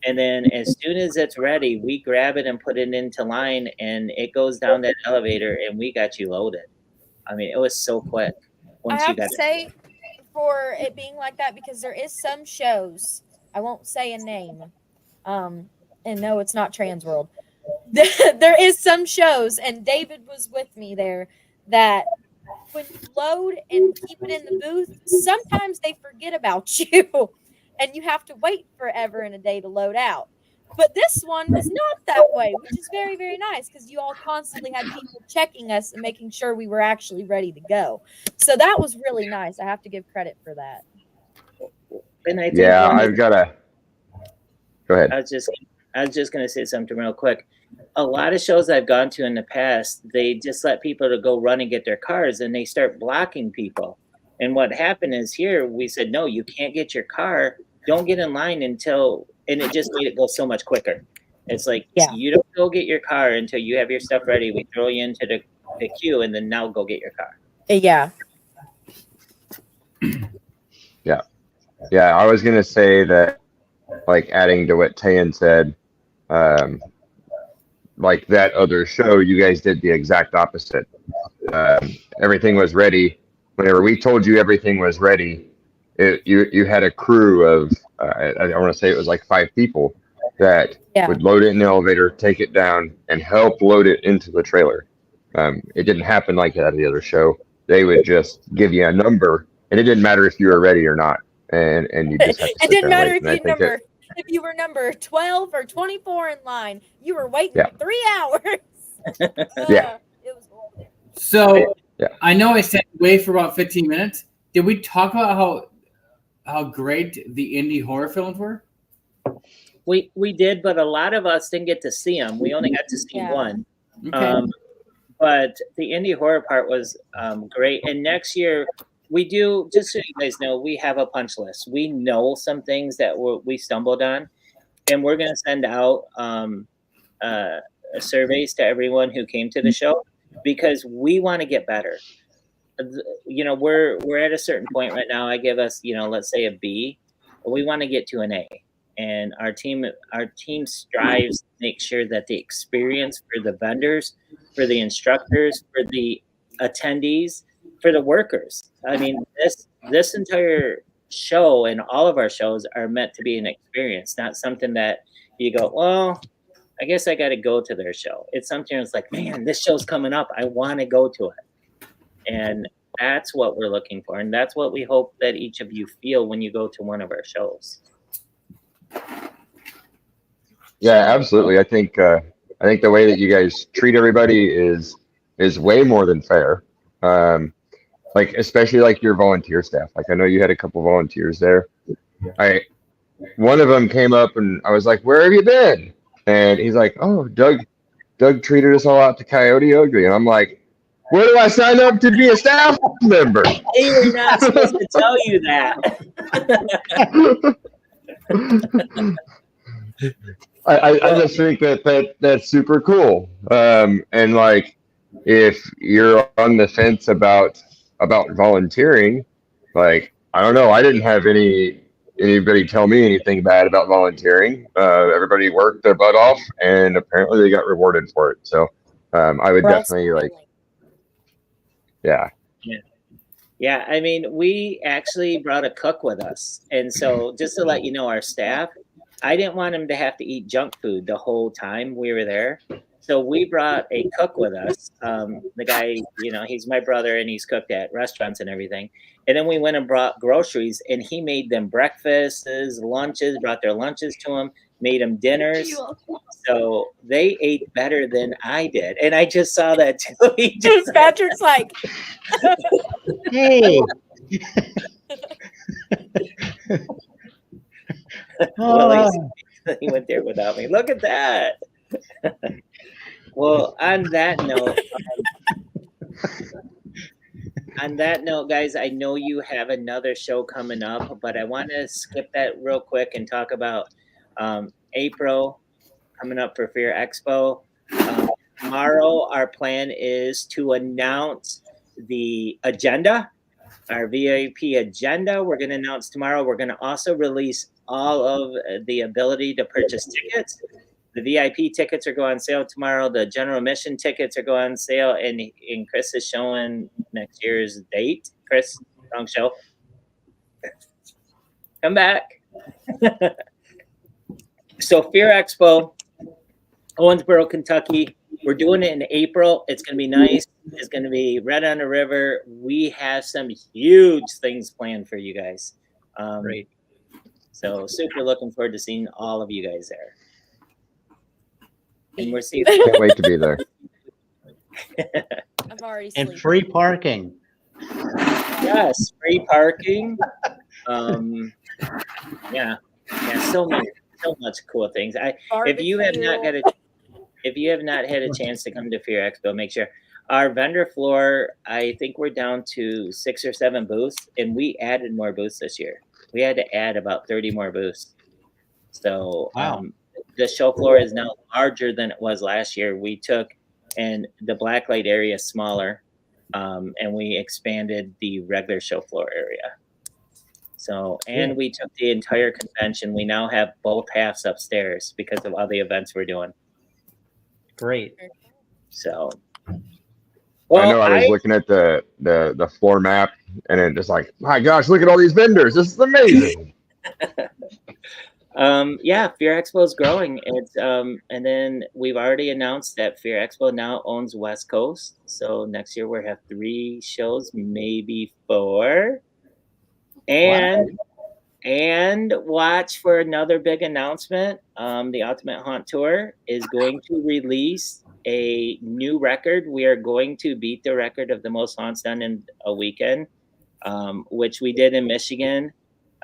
B: and then as soon as it's ready, we grab it and put it into line, and it goes down that elevator, and we got you loaded. I mean, it was so quick.
A: I have to say, for it being like that, because there is some shows, I won't say a name, and no, it's not Trans World. There is some shows, and David was with me there, that when you load and keep it in the booth, sometimes they forget about you, and you have to wait forever and a day to load out. But this one was not that way, which is very, very nice because you all constantly had people checking us and making sure we were actually ready to go. So that was really nice. I have to give credit for that.
B: And I think
E: I've got to go ahead.
B: I was just going to say something real quick. A lot of shows I've gone to in the past, they just let people to go run and get their cars, and they start blocking people. And what happened is here we said, no, you can't get your car. Don't get in line until. And it just made it go so much quicker. It's like, you don't go get your car until you have your stuff ready. We throw you into the queue, and then now go get your car.
A: Yeah.
E: Yeah, I was going to say that, like, adding to what Tayan said, like that other show, you guys did the exact opposite. Everything was ready. Whenever we told you everything was ready, you had a crew of, I want to say it was like 5 people that would load it in the elevator, take it down, and help load it into the trailer. It didn't happen like that at the other show. They would just give you a number, and it didn't matter if you were ready or not. And you just had to
A: it didn't matter if you were number 12 or 24 in line. You were waiting 3 hours. It was horrible.
C: So I know I said wait for about 15 minutes. Did we talk about how great the indie horror films were?
B: We did, but a lot of us didn't get to see them. We only got to see one.
C: Okay.
B: But the indie horror part was great. And next year, we do, just so you guys know, we have a punch list. We know some things that we stumbled on, and we're going to send out surveys to everyone who came to the show because we want to get better. You know, we're at a certain point right now. I give us, let's say a B. We want to get to an A, and our team strives to make sure that the experience for the vendors, for the instructors, for the attendees, for the workers. I mean, this entire show and all of our shows are meant to be an experience, not something that you go, well, I guess I got to go to their show. It's something that's like, man, this show's coming up. I want to go to it. And that's what we're looking for. And that's what we hope that each of you feel when you go to one of our shows.
E: Yeah, absolutely. I think the way that you guys treat everybody is way more than fair. Like, especially like your volunteer staff. Like, I know you had a couple volunteers there. One of them came up and I was like, where have you been? And he's like, oh, Doug treated us all out to Coyote Ugly. And I'm like, Where do I sign up to be a staff member?
B: They were not supposed to tell you that.
E: I just think that's super cool. And like, if you're on the fence about volunteering, like, I don't know, I didn't have anybody tell me anything bad about volunteering. Everybody worked their butt off, and apparently they got rewarded for it. So I would definitely like, yeah.
B: Yeah, I mean, we actually brought a cook with us. And so just to let you know, our staff, I didn't want them to have to eat junk food the whole time we were there. So we brought a cook with us. The guy, he's my brother, and he's cooked at restaurants and everything. And then we went and brought groceries, and he made them breakfasts, lunches, brought their lunches to them, made them dinners. So they ate better than I did. And I just saw that too.
A: Patrick's like,
D: Hey.
B: Well, he went there without me. Look at that. Well, on that note, guys, I know you have another show coming up, but I want to skip that real quick and talk about April coming up for Fear Expo. Tomorrow, our plan is to announce the agenda, our VIP agenda. We're going to announce tomorrow. We're going to also release all of the ability to purchase tickets. The VIP tickets are going on sale tomorrow. The general admission tickets are going on sale, and Chris is showing next year's date. Chris, wrong show. Come back. So Fear Expo, Owensboro, Kentucky. We're doing it in April. It's going to be nice. It's going to be right on the river. We have some huge things planned for you guys.
D: Great.
B: So super looking forward to seeing all of you guys there. And we're seeing.
E: Can't wait to be there.
A: I'm already
D: And
A: sleeping.
D: free parking.
B: Yes, free parking. Yeah, so much cool things. If you have not had a chance to come to Fear Expo, make sure. Our vendor floor, I think we're down to 6 or 7 booths, and we added more booths this year. We had to add about 30 more booths. So
D: Wow.
B: the show floor is now larger than it was last year. We took, and the blacklight area is smaller, and we expanded the regular show floor area. So, and we took the entire convention. We now have both halves upstairs because of all the events we're doing.
D: Great.
B: So,
E: I know I was looking at the floor map, and it just like, my gosh, look at all these vendors. This is amazing.
B: Yeah, Fear Expo is growing. It's and then we've already announced that Fear Expo now owns West Coast. So next year we'll have 3 shows, maybe 4. And watch for another big announcement. The Ultimate Haunt Tour is going to release a new record. We are going to beat the record of the most haunts done in a weekend, which we did in Michigan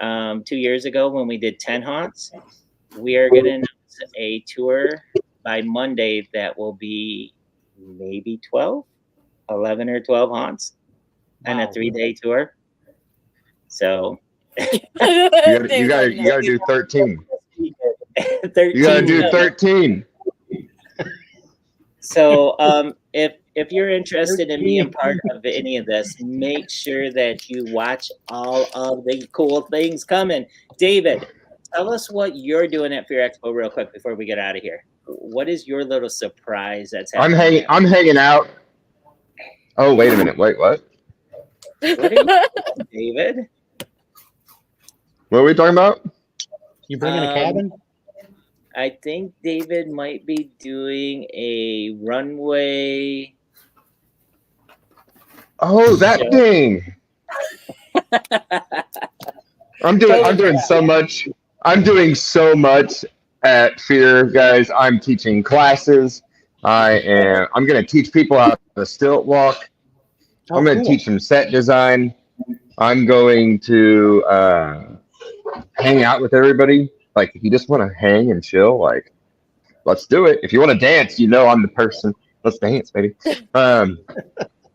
B: 2 years ago when we did 10 haunts. We are going to announce a tour by Monday that will be maybe 11 or 12 haunts and a 3-day tour. So
E: you gotta do 13.
B: 13.
E: You gotta do 13.
B: So if you're interested in being part of any of this, make sure that you watch all of the cool things coming. David, tell us what you're doing at Fear Expo real quick before we get out of here. What is your little surprise that's happening?
E: I'm hanging out. Oh, wait a minute. Wait, what?
B: What are you doing, David?
E: What are we talking about?
D: You bringing a cabin?
B: I think David might be doing a runway.
E: Oh, that thing. I'm doing so much. I'm doing so much at Fear, guys. I'm teaching classes. I'm going to teach people how to stilt walk. I'm going to teach them set design. I'm going to hang out with everybody. Like, if you just want to hang and chill, like, let's do it. If you want to dance, I'm the person. Let's dance, baby.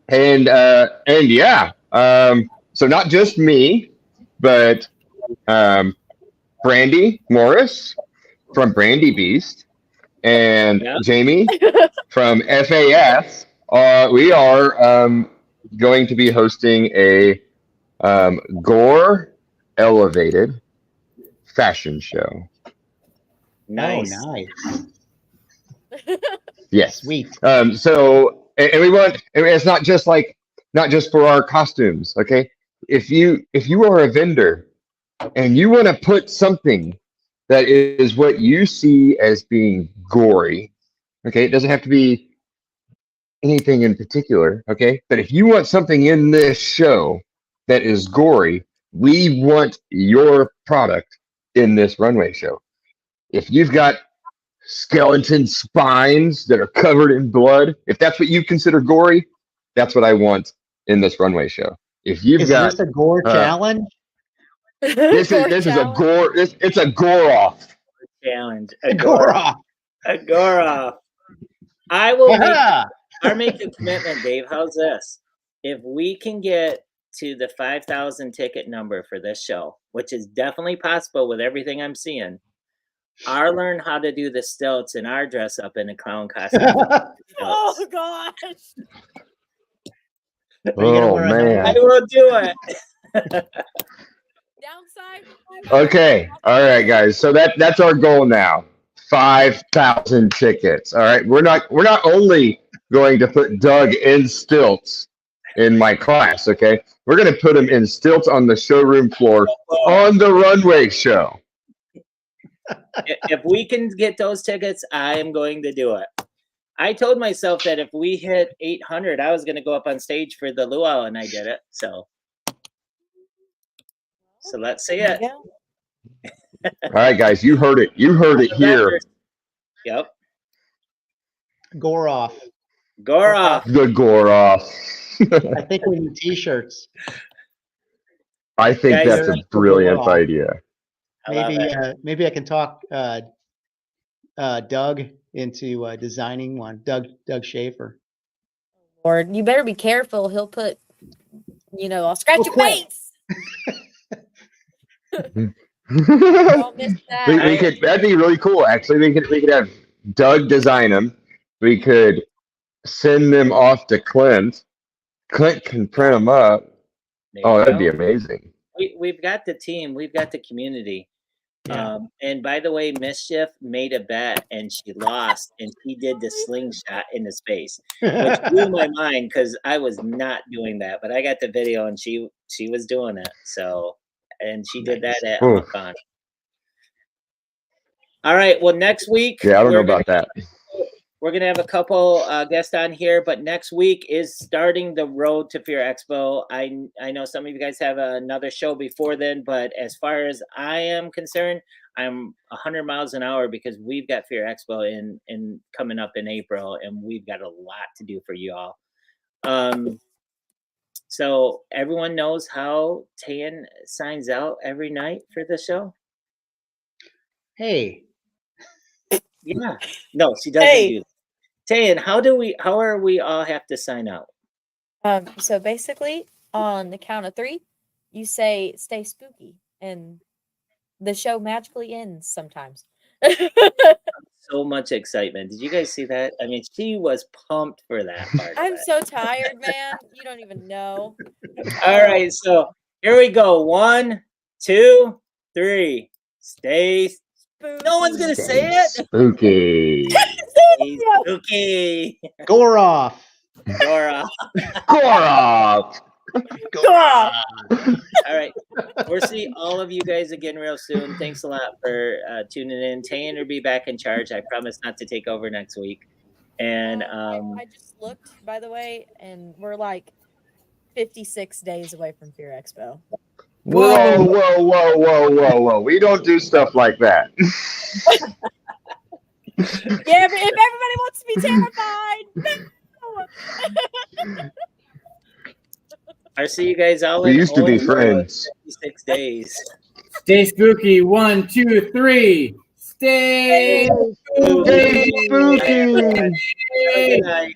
E: And yeah, so not just me, but Brandy Morris from Brandy Beast and
B: Yeah.
E: Jamie from FAS. We are going to be hosting a gore elevated fashion show.
B: Nice.
D: Oh, nice.
E: Yes.
D: Sweet.
E: So, and we want, and it's not just for our costumes. Okay. If you are a vendor and you want to put something that is what you see as being gory, okay, it doesn't have to be anything in particular, okay, but if you want something in this show that is gory, we want your product in this runway show. If you've got skeleton spines that are covered in blood, if that's what you consider gory, that's what I want in this runway show. If you've
D: Is
E: got
D: this a gore challenge?
E: this is a gore. It's a gore off.
B: Challenge.
D: Gore off.
B: A gore off. I will make.
D: Ah,
B: I'll make a commitment, Dave. How's this? If we can get to the 5,000 ticket number for this show, which is definitely possible with everything I'm seeing, I'll learn how to do the stilts and our dress up in a clown costume.
A: Oh gosh.
D: Are you gonna
E: Oh
D: wear a
B: I
E: man.
B: will do it.
A: Downside.
E: Okay. All right, guys. So that's our goal now. 5,000 tickets. All right. We're not only going to put Doug in stilts in my class. Okay. We're going to put him in stilts on the showroom floor on the runway show.
B: If we can get those tickets, I am going to do it. I told myself that if we hit 800, I was going to go up on stage for the luau, and I did it. So let's see it.
E: All right, guys. You heard it. You heard it here.
B: Yep.
D: gore off.
B: Gore off.
E: The gore off.
D: I think we need T-shirts.
E: I think
B: Guys,
E: that's a brilliant
D: gore off.
E: idea.
B: I love it.
D: Maybe I can talk Doug into designing one. Doug Schaefer.
A: Lord, you better be careful. He'll put, I'll scratch your
D: quick.
A: face. Don't miss that.
E: we could. That'd be really cool. Actually, we could have Doug design them. We could send them off to Clint. Clint can print them up.
B: There
E: Oh,
B: you
E: that'd be
B: go.
E: amazing.
B: We've got the team. We've got the community.
D: Yeah.
B: And by the way, Mischief made a bet and she lost, and she did the slingshot into space, which blew my mind because I was not doing that. But I got the video and she was doing it. So, and she did that at
E: Ooh.
B: HAuNTcon. All right. Well, next week.
E: Yeah, I don't know about that.
B: We're going to have a couple guests on here, but next week is starting the road to Fear Expo. I know some of you guys have another show before then, but as far as I am concerned, I'm 100 miles an hour because we've got Fear Expo in coming up in April, and we've got a lot to do for you all. So everyone knows how Tan signs out every night for the show?
D: Hey.
B: Yeah. No, she doesn't do that. Tan, how are we all have to sign out?
A: So basically, on the count of 3, you say "stay spooky," and the show magically ends sometimes.
B: So much excitement. Did you guys see that? I mean, she was pumped for that part.
A: I'm so tired, man. You don't even know.
B: All right, so here we go. 1, 2, 3. Stay. No one's gonna say it.
E: Spooky.
B: Stay spooky.
D: Gore off.
B: Dora.
E: Gore off.
B: All right. We'll see all of you guys again real soon. Thanks a lot for tuning in. Tan will be back in charge. I promise not to take over next week. And
A: I just looked, by the way, and we're like 56 days away from Fear Expo.
E: Whoa. We don't do stuff like that.
A: Yeah, but if everybody wants to be terrified, no.
B: I see you guys all.
E: We used to be friends.
B: 56 days.
C: Stay spooky. 1, 2, 3. Stay spooky.
E: Stay spooky.
B: Good night.